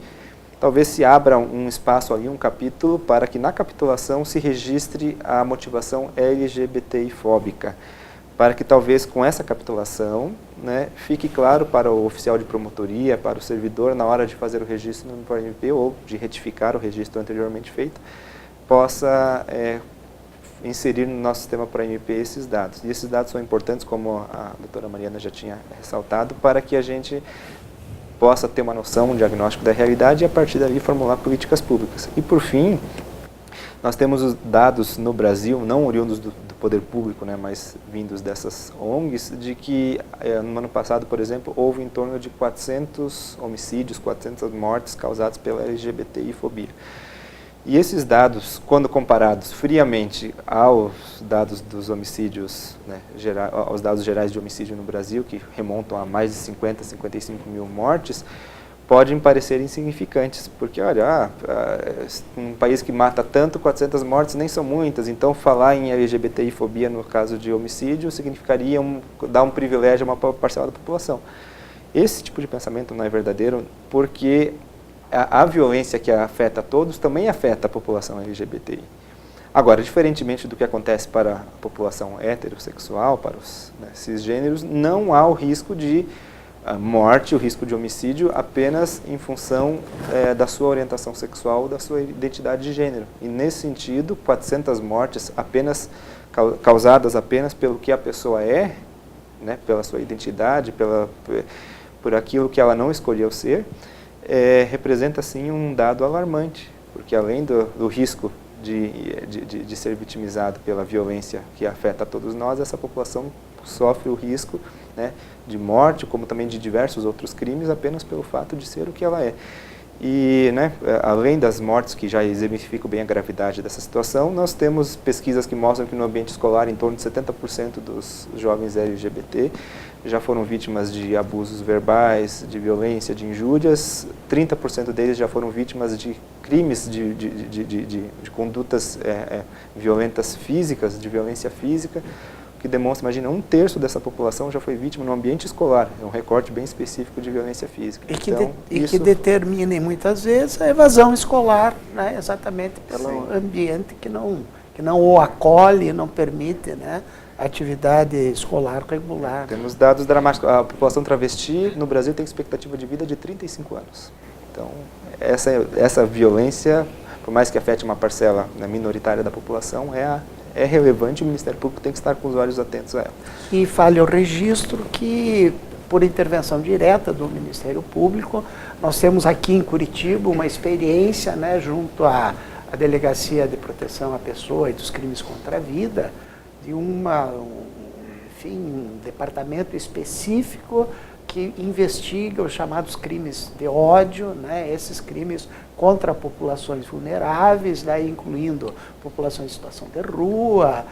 talvez se abra um espaço ali, um capítulo, para que na capitulação se registre a motivação LGBTI-fóbica, para que talvez com essa capitulação, né, fique claro para o oficial de promotoria, para o servidor, na hora de fazer o registro no ProMP ou de retificar o registro anteriormente feito, possa inserir no nosso sistema ProMP esses dados. E esses dados são importantes, como a doutora Mariana já tinha ressaltado, para que a gente possa ter uma noção, um diagnóstico da realidade e a partir dali formular políticas públicas. E por fim, nós temos os dados no Brasil, não oriundos do poder público, né, mas vindos dessas ONGs, de que no ano passado, por exemplo, houve em torno de 400 homicídios, 400 mortes causadas pela LGBTI-fobia. E esses dados, quando comparados friamente aos dados dos homicídios, né, aos dados gerais de homicídio no Brasil, que remontam a mais de 50, 55 mil mortes, podem parecer insignificantes, porque, olha, um país que mata tanto, 400 mortes nem são muitas, então falar em LGBTI-fobia no caso de homicídio significaria dar um privilégio a uma parcela da população. Esse tipo de pensamento não é verdadeiro, porque a violência que afeta todos também afeta a população LGBTI. Agora, diferentemente do que acontece para a população heterossexual, para os cisgêneros, não há o risco de morte, o risco de homicídio apenas em função da sua orientação sexual, da sua identidade de gênero. E nesse sentido, 400 mortes causadas apenas pelo que a pessoa é, né, pela sua identidade, por aquilo que ela não escolheu ser, representa sim um dado alarmante, porque além do risco de ser vitimizado pela violência que afeta a todos nós, essa população sofre o risco, né, de morte, como também de diversos outros crimes, apenas pelo fato de ser o que ela é. E, né, além das mortes, que já exemplificam bem a gravidade dessa situação, nós temos pesquisas que mostram que no ambiente escolar, em torno de 70% dos jovens LGBT já foram vítimas de abusos verbais, de violência, de injúrias, 30% deles já foram vítimas de crimes, de condutas violentas físicas, de violência física, que demonstra, imagina, 1/3 dessa população já foi vítima no ambiente escolar, é um recorte bem específico de violência física. Que determine muitas vezes a evasão escolar, né, exatamente pelo Sim. ambiente que não o acolhe, não permite, né, a atividade escolar regular. Temos dados dramáticos. A população travesti no Brasil tem expectativa de vida de 35 anos. Então, essa violência, por mais que afete uma parcela, né, minoritária da população, é relevante, o Ministério Público tem que estar com os olhos atentos a ela. E falha o registro que, por intervenção direta do Ministério Público, nós temos aqui em Curitiba uma experiência, né, junto à Delegacia de Proteção à Pessoa e dos Crimes contra a Vida, de um departamento específico que investiga os chamados crimes de ódio, né, esses crimes contra populações vulneráveis, daí incluindo populações em situação de rua,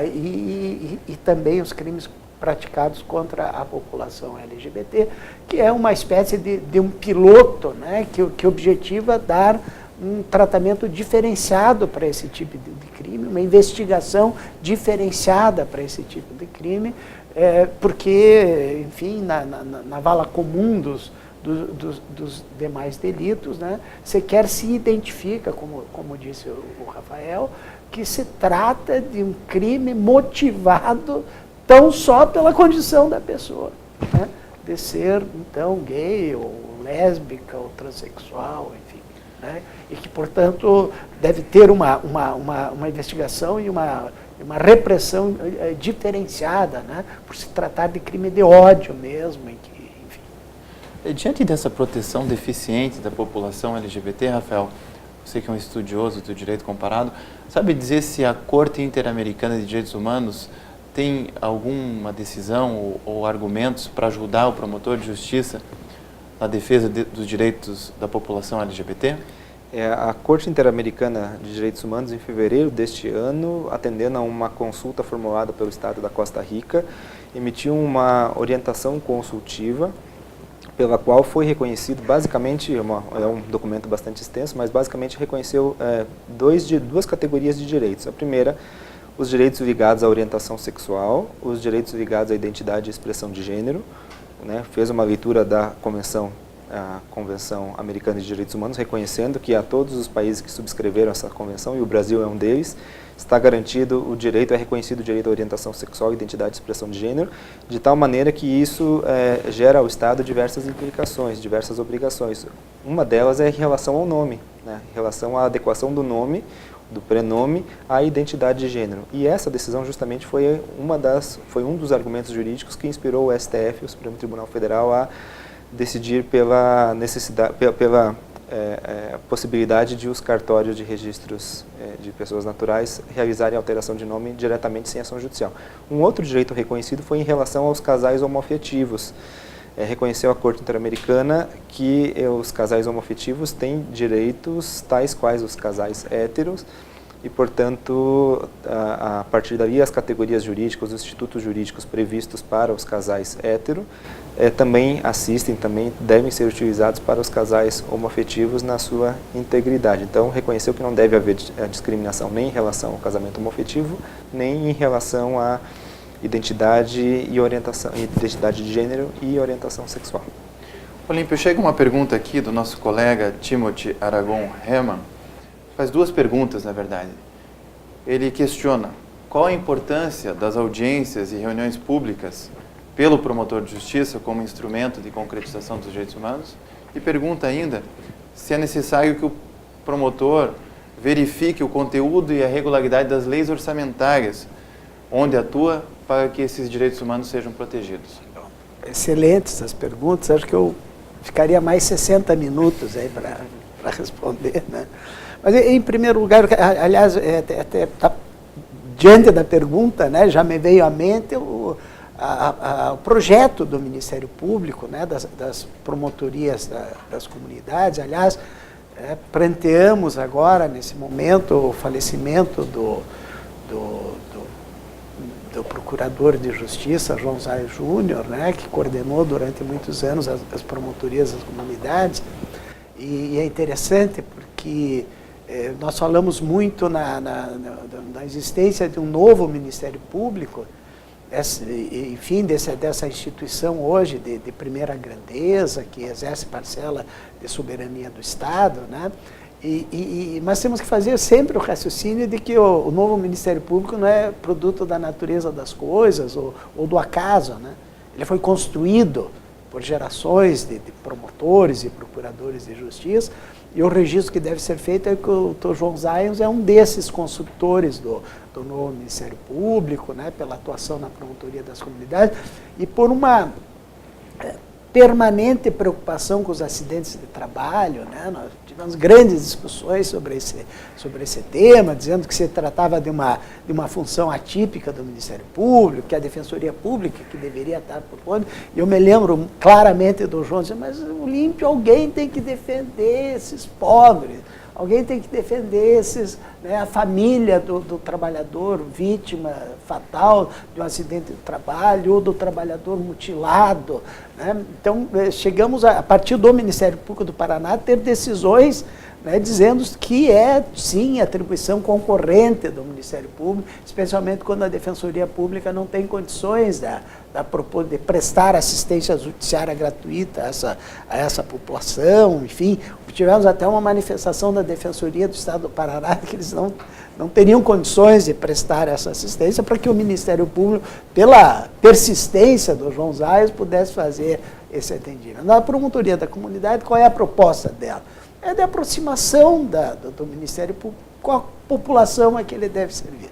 e também os crimes praticados contra a população LGBT, que é uma espécie de um piloto, né, que objetiva dar um tratamento diferenciado para esse tipo de crime, uma investigação diferenciada para esse tipo de crime, porque, enfim, na vala comum dos demais delitos, né, sequer se identifica, como disse o Rafael, que se trata de um crime motivado tão só pela condição da pessoa, né, de ser, então, gay, ou lésbica, ou transexual, enfim, né, e que, portanto, deve ter uma investigação e uma repressão diferenciada, né, por se tratar de crime de ódio mesmo, enfim. Diante dessa proteção deficiente da população LGBT, Rafael, você que é um estudioso do direito comparado, sabe dizer se a Corte Interamericana de Direitos Humanos tem alguma decisão ou argumentos para ajudar o promotor de justiça na defesa dos direitos da população LGBT? A Corte Interamericana de Direitos Humanos, em fevereiro deste ano, atendendo a uma consulta formulada pelo Estado da Costa Rica, emitiu uma orientação consultiva pela qual foi reconhecido, basicamente, é um documento bastante extenso, mas basicamente reconheceu duas categorias de direitos. A primeira, os direitos ligados à orientação sexual, os direitos ligados à identidade e expressão de gênero, né, fez uma leitura da a Convenção Americana de Direitos Humanos, reconhecendo que a todos os países que subscreveram essa convenção, e o Brasil é um deles, está garantido o direito, é reconhecido o direito à orientação sexual, identidade e expressão de gênero, de tal maneira que isso gera ao Estado diversas implicações, diversas obrigações. Uma delas é em relação ao nome, né, em relação à adequação do nome, do prenome à identidade de gênero. E essa decisão justamente foi um dos argumentos jurídicos que inspirou o STF, o Supremo Tribunal Federal, a decidir pela possibilidade de os cartórios de registros de pessoas naturais realizarem alteração de nome diretamente sem ação judicial. Um outro direito reconhecido foi em relação aos casais homoafetivos. reconheceu a Corte Interamericana que os casais homoafetivos têm direitos tais quais os casais héteros e, portanto, a partir dali as categorias jurídicas, os institutos jurídicos previstos para os casais héteros também assistem, também devem ser utilizados para os casais homoafetivos na sua integridade. Então, reconheceu que não deve haver discriminação nem em relação ao casamento homoafetivo, nem em relação à identidade e orientação, identidade de gênero e orientação sexual. Olímpio, chega uma pergunta aqui do nosso colega Timothy Aragon Herman. Faz duas perguntas, na verdade. Ele questiona qual a importância das audiências e reuniões públicas pelo promotor de justiça como instrumento de concretização dos direitos humanos e pergunta ainda se é necessário que o promotor verifique o conteúdo e a regularidade das leis orçamentárias onde atua para que esses direitos humanos sejam protegidos. Excelentes as perguntas, acho que eu ficaria mais 60 minutos aí para responder, né? Mas, em primeiro lugar, aliás, diante da pergunta, né, já me veio à mente o projeto do Ministério Público, né, das promotorias das comunidades. Aliás, pranteamos agora, nesse momento, o falecimento do Procurador de Justiça, João Zay Júnior, né, que coordenou durante muitos anos as promotorias das comunidades. E é interessante porque nós falamos muito na existência de um novo Ministério Público, enfim, dessa instituição hoje de primeira grandeza, que exerce parcela de soberania do Estado, né? Mas temos que fazer sempre o raciocínio de que o novo Ministério Público não é produto da natureza das coisas ou do acaso, né? Ele foi construído por gerações de promotores e procuradores de justiça, e o registro que deve ser feito é que o Dr. João Zayons é um desses construtores do novo Ministério Público, né, pela atuação na promotoria das comunidades e por uma permanente preocupação com os acidentes de trabalho, né? Nós tivemos grandes discussões sobre esse tema, dizendo que se tratava de uma função atípica do Ministério Público, que a Defensoria Pública que deveria estar por conta. E eu me lembro claramente do João dizendo, mas Olímpio, alguém tem que defender esses pobres, alguém tem que defender a família do trabalhador vítima fatal de um acidente de trabalho ou do trabalhador mutilado, né? Então, chegamos, a partir do Ministério Público do Paraná, a ter decisões, né, dizendo que sim, atribuição concorrente do Ministério Público, especialmente quando a Defensoria Pública não tem condições de prestar assistência judiciária gratuita a essa população. Enfim, tivemos até uma manifestação da Defensoria do Estado do Paraná que eles não teriam condições de prestar essa assistência para que o Ministério Público, pela persistência do João Zayos, pudesse fazer esse atendimento. Na promotoria da comunidade, qual é a proposta dela? É de aproximação do Ministério Público com a população a que ele deve servir.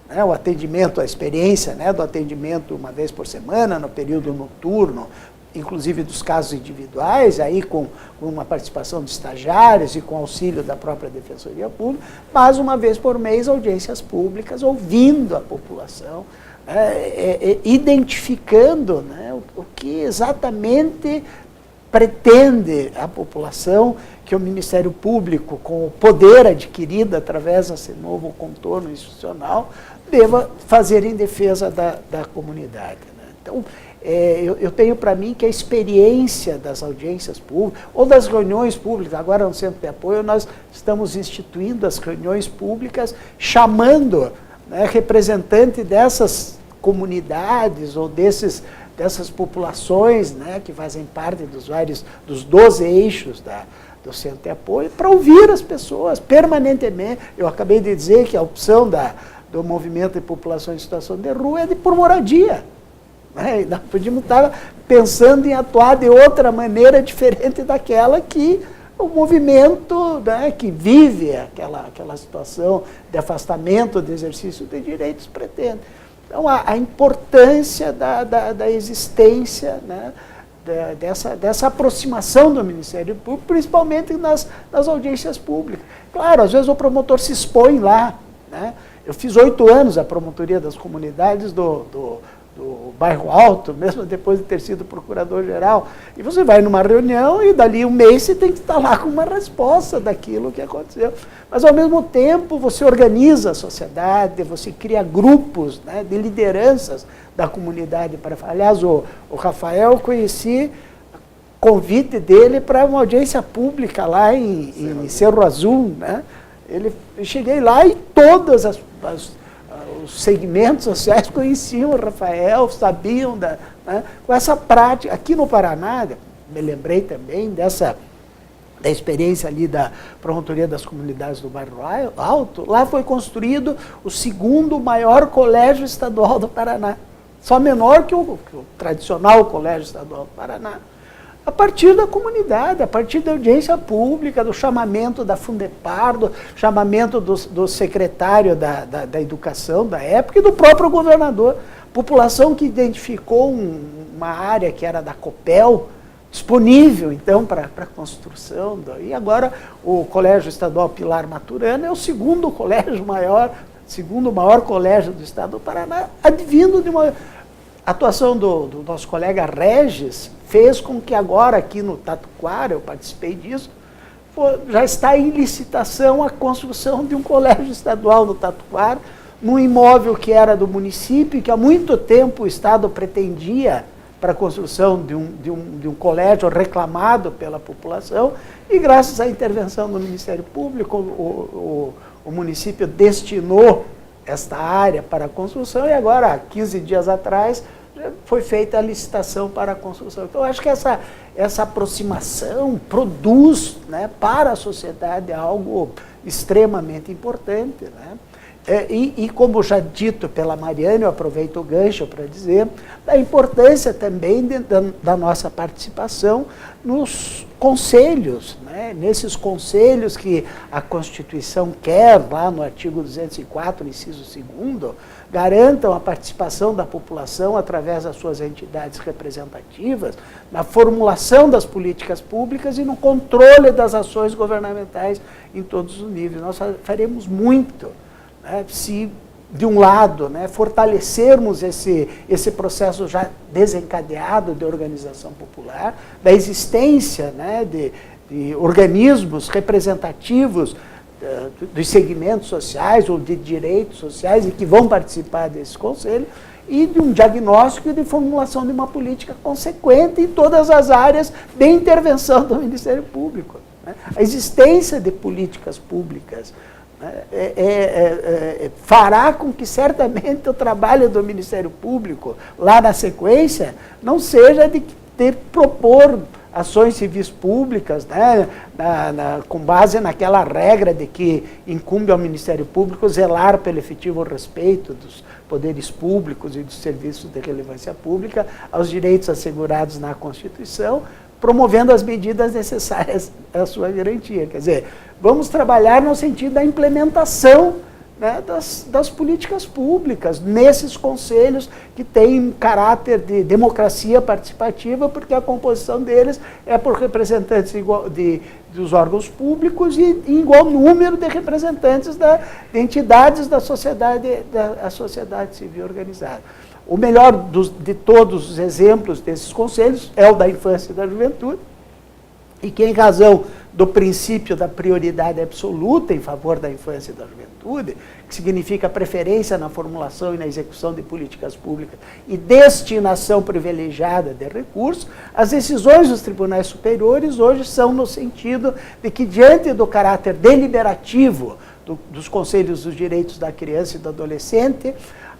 Né? O atendimento, a experiência, né, do atendimento uma vez por semana, no período noturno, inclusive dos casos individuais, aí com uma participação de estagiários e com auxílio da própria Defensoria Pública, mas uma vez por mês audiências públicas, ouvindo a população, identificando, né, o que exatamente pretende a população que o Ministério Público, com o poder adquirido através desse novo contorno institucional, deva fazer em defesa da comunidade, né? Então, eu tenho para mim que a experiência das audiências públicas, ou das reuniões públicas, agora no Centro de Apoio, nós estamos instituindo as reuniões públicas, chamando, né, representante dessas comunidades ou dessas populações, né, que fazem parte dos 12 eixos do Centro de Apoio, para ouvir as pessoas permanentemente. Eu acabei de dizer que a opção do movimento de população em situação de rua é por moradia. Né? Nós podíamos estar pensando em atuar de outra maneira diferente daquela que o movimento, né, que vive aquela situação de afastamento do exercício de direitos pretende. Então, a importância da existência, né, dessa aproximação do Ministério Público, principalmente nas audiências públicas. Claro, às vezes o promotor se expõe lá, né? Eu fiz 8 anos a promotoria das comunidades do do Bairro Alto, mesmo depois de ter sido procurador-geral, e você vai numa reunião e dali um mês você tem que estar lá com uma resposta daquilo que aconteceu. Mas, ao mesmo tempo, você organiza a sociedade, você cria grupos, né, de lideranças da comunidade para falar. Aliás, o Rafael, eu conheci convite dele para uma audiência pública lá em Cerro Azul, né? Eu cheguei lá e todos os segmentos sociais conheciam o Rafael, sabiam né, com essa prática. Aqui no Paraná, me lembrei também da experiência ali da Promotoria das Comunidades do Bairro Alto. Lá foi construído o segundo maior colégio estadual do Paraná, só menor que o tradicional Colégio Estadual do Paraná, a partir da comunidade, a partir da audiência pública, do chamamento da Fundepar, do chamamento do secretário da Educação da época e do próprio governador. População que identificou uma área que era da Copel, disponível, então, para a construção. E agora o Colégio Estadual Pilar Maturana é o segundo maior colégio do estado do Paraná, advindo de uma atuação do nosso colega Regis, fez com que agora aqui no Tatuquara, eu participei disso, já está em licitação a construção de um colégio estadual no Tatuquara, num imóvel que era do município, que há muito tempo o Estado pretendia para a construção de um colégio reclamado pela população, e graças à intervenção do Ministério Público, o município destinou esta área para a construção, e agora, há 15 dias atrás, foi feita a licitação para a construção. Então, eu acho que essa aproximação produz, né, para a sociedade algo extremamente importante, né? E como já dito pela Mariane, eu aproveito o gancho para dizer, da importância também da nossa participação nos conselhos, né? Nesses conselhos que a Constituição quer, lá no artigo 204, inciso 2º, garantam a participação da população através das suas entidades representativas, na formulação das políticas públicas e no controle das ações governamentais em todos os níveis. Nós faremos muito, né, se, de um lado, né, fortalecermos esse processo já desencadeado de organização popular, da existência, né, de organismos representativos dos segmentos sociais ou de direitos sociais e que vão participar desse conselho, e de um diagnóstico e de formulação de uma política consequente em todas as áreas de intervenção do Ministério Público, né? A existência de políticas públicas, né, fará com que certamente o trabalho do Ministério Público, lá na sequência, não seja de propor ações civis públicas, né, com base naquela regra de que incumbe ao Ministério Público zelar pelo efetivo respeito dos poderes públicos e dos serviços de relevância pública aos direitos assegurados na Constituição, promovendo as medidas necessárias à sua garantia. Quer dizer, vamos trabalhar no sentido da implementação, né, das políticas públicas, nesses conselhos que têm caráter de democracia participativa, porque a composição deles é por representantes dos órgãos públicos e em igual número de representantes de entidades da sociedade civil organizada. O melhor de todos os exemplos desses conselhos é o da infância e da juventude, e que, em razão do princípio da prioridade absoluta em favor da infância e da juventude, que significa preferência na formulação e na execução de políticas públicas e destinação privilegiada de recursos, as decisões dos tribunais superiores hoje são no sentido de que, diante do caráter deliberativo dos conselhos dos direitos da criança e do adolescente,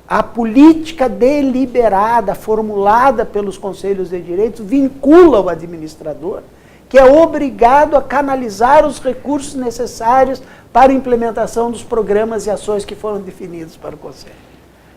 a política deliberada, formulada pelos conselhos de direitos, vincula o administrador, que é obrigado a canalizar os recursos necessários para a implementação dos programas e ações que foram definidos para o Conselho.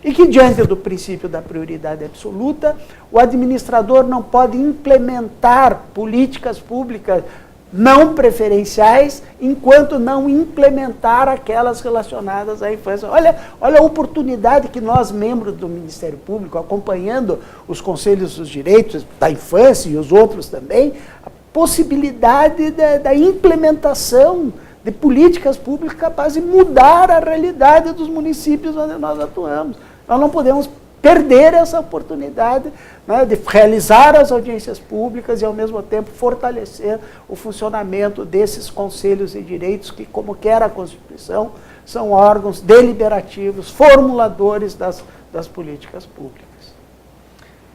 E que, diante do princípio da prioridade absoluta, o administrador não pode implementar políticas públicas não preferenciais enquanto não implementar aquelas relacionadas à infância. Olha a oportunidade que nós, membros do Ministério Público, acompanhando os Conselhos dos Direitos da Infância e os outros também, a possibilidade da implementação de políticas públicas capazes de mudar a realidade dos municípios onde nós atuamos. Nós não podemos perder essa oportunidade, né, de realizar as audiências públicas e, ao mesmo tempo, fortalecer o funcionamento desses conselhos de direitos que, como quer a Constituição, são órgãos deliberativos, formuladores das políticas públicas.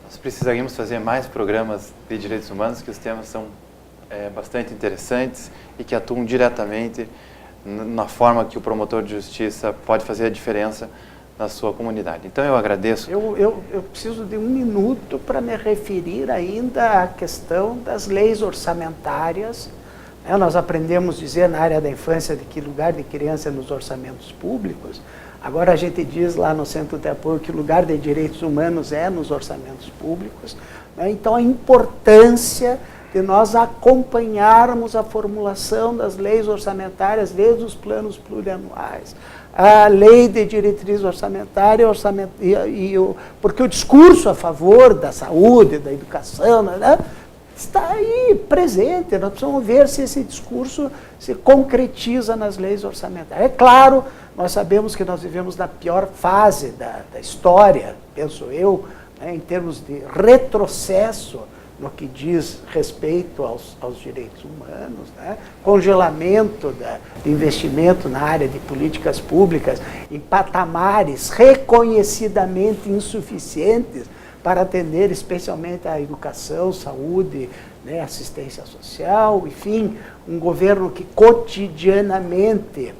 Nós precisaríamos fazer mais programas de direitos humanos, que os temas são bastante interessantes e que atuam diretamente na forma que o promotor de justiça pode fazer a diferença na sua comunidade. Então eu agradeço. Eu preciso de 1 minuto para me referir ainda à questão das leis orçamentárias. Nós aprendemos a dizer na área da infância de que lugar de criança é nos orçamentos públicos. Agora a gente diz lá no Centro de Apoio que o lugar de direitos humanos é nos orçamentos públicos. Então a importância de nós acompanharmos a formulação das leis orçamentárias desde os planos plurianuais. A lei de diretriz orçamentária, porque o discurso a favor da saúde, da educação, né, está aí presente. Nós precisamos ver se esse discurso se concretiza nas leis orçamentárias. É claro, nós sabemos que nós vivemos na pior fase da história, penso eu, né, em termos de retrocesso no que diz respeito aos direitos humanos, né? Congelamento de investimento na área de políticas públicas em patamares reconhecidamente insuficientes para atender especialmente a educação, saúde, né, assistência social, enfim, um governo que cotidianamente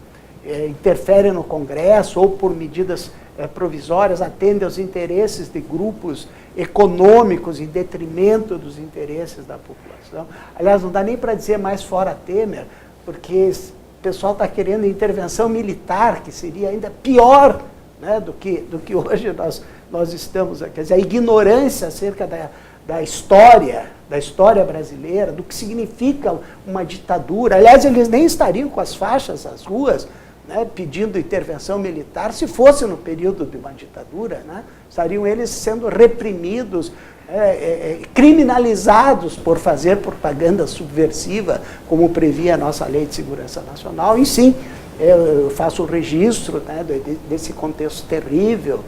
interfere no Congresso ou por medidas provisórias atende aos interesses de grupos econômicos em detrimento dos interesses da população. Aliás, não dá nem para dizer mais fora Temer, porque o pessoal está querendo intervenção militar, que seria ainda pior, né, do que hoje nós estamos aqui. Quer dizer, a ignorância acerca da história brasileira, do que significa uma ditadura. Aliás, eles nem estariam com as faixas às ruas, né, pedindo intervenção militar, se fosse no período de uma ditadura, né, estariam eles sendo reprimidos, criminalizados por fazer propaganda subversiva, como previa a nossa Lei de Segurança Nacional. E sim, eu faço o registro, né, desse contexto terrível,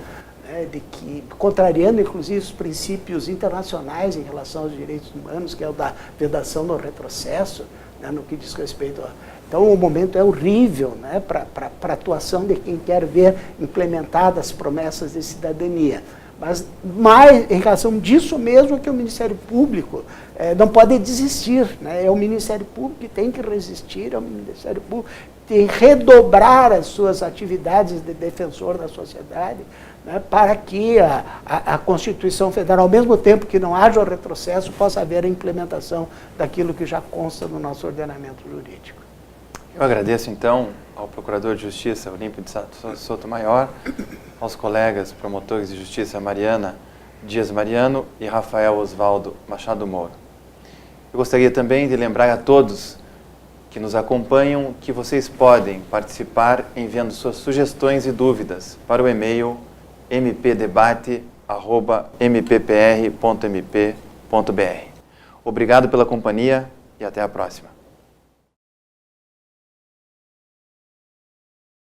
né, de que, contrariando inclusive os princípios internacionais em relação aos direitos humanos, que é o da vedação do retrocesso, né, no que diz respeito a... Então, o momento é horrível, né, para a atuação de quem quer ver implementadas as promessas de cidadania. Mas, mais em razão disso mesmo, que o Ministério Público não pode desistir, né? É o Ministério Público que tem que resistir, é o Ministério Público que tem que redobrar as suas atividades de defensor da sociedade, né, para que a Constituição Federal, ao mesmo tempo que não haja o retrocesso, possa haver a implementação daquilo que já consta no nosso ordenamento jurídico. Eu agradeço, então, ao Procurador de Justiça, Olímpio de Sotomayor, aos colegas promotores de justiça Mariana Dias Mariano e Rafael Osvaldo Machado Moro. Eu gostaria também de lembrar a todos que nos acompanham que vocês podem participar enviando suas sugestões e dúvidas para o e-mail mpdebate@mppr.mp.br. Obrigado pela companhia e até a próxima.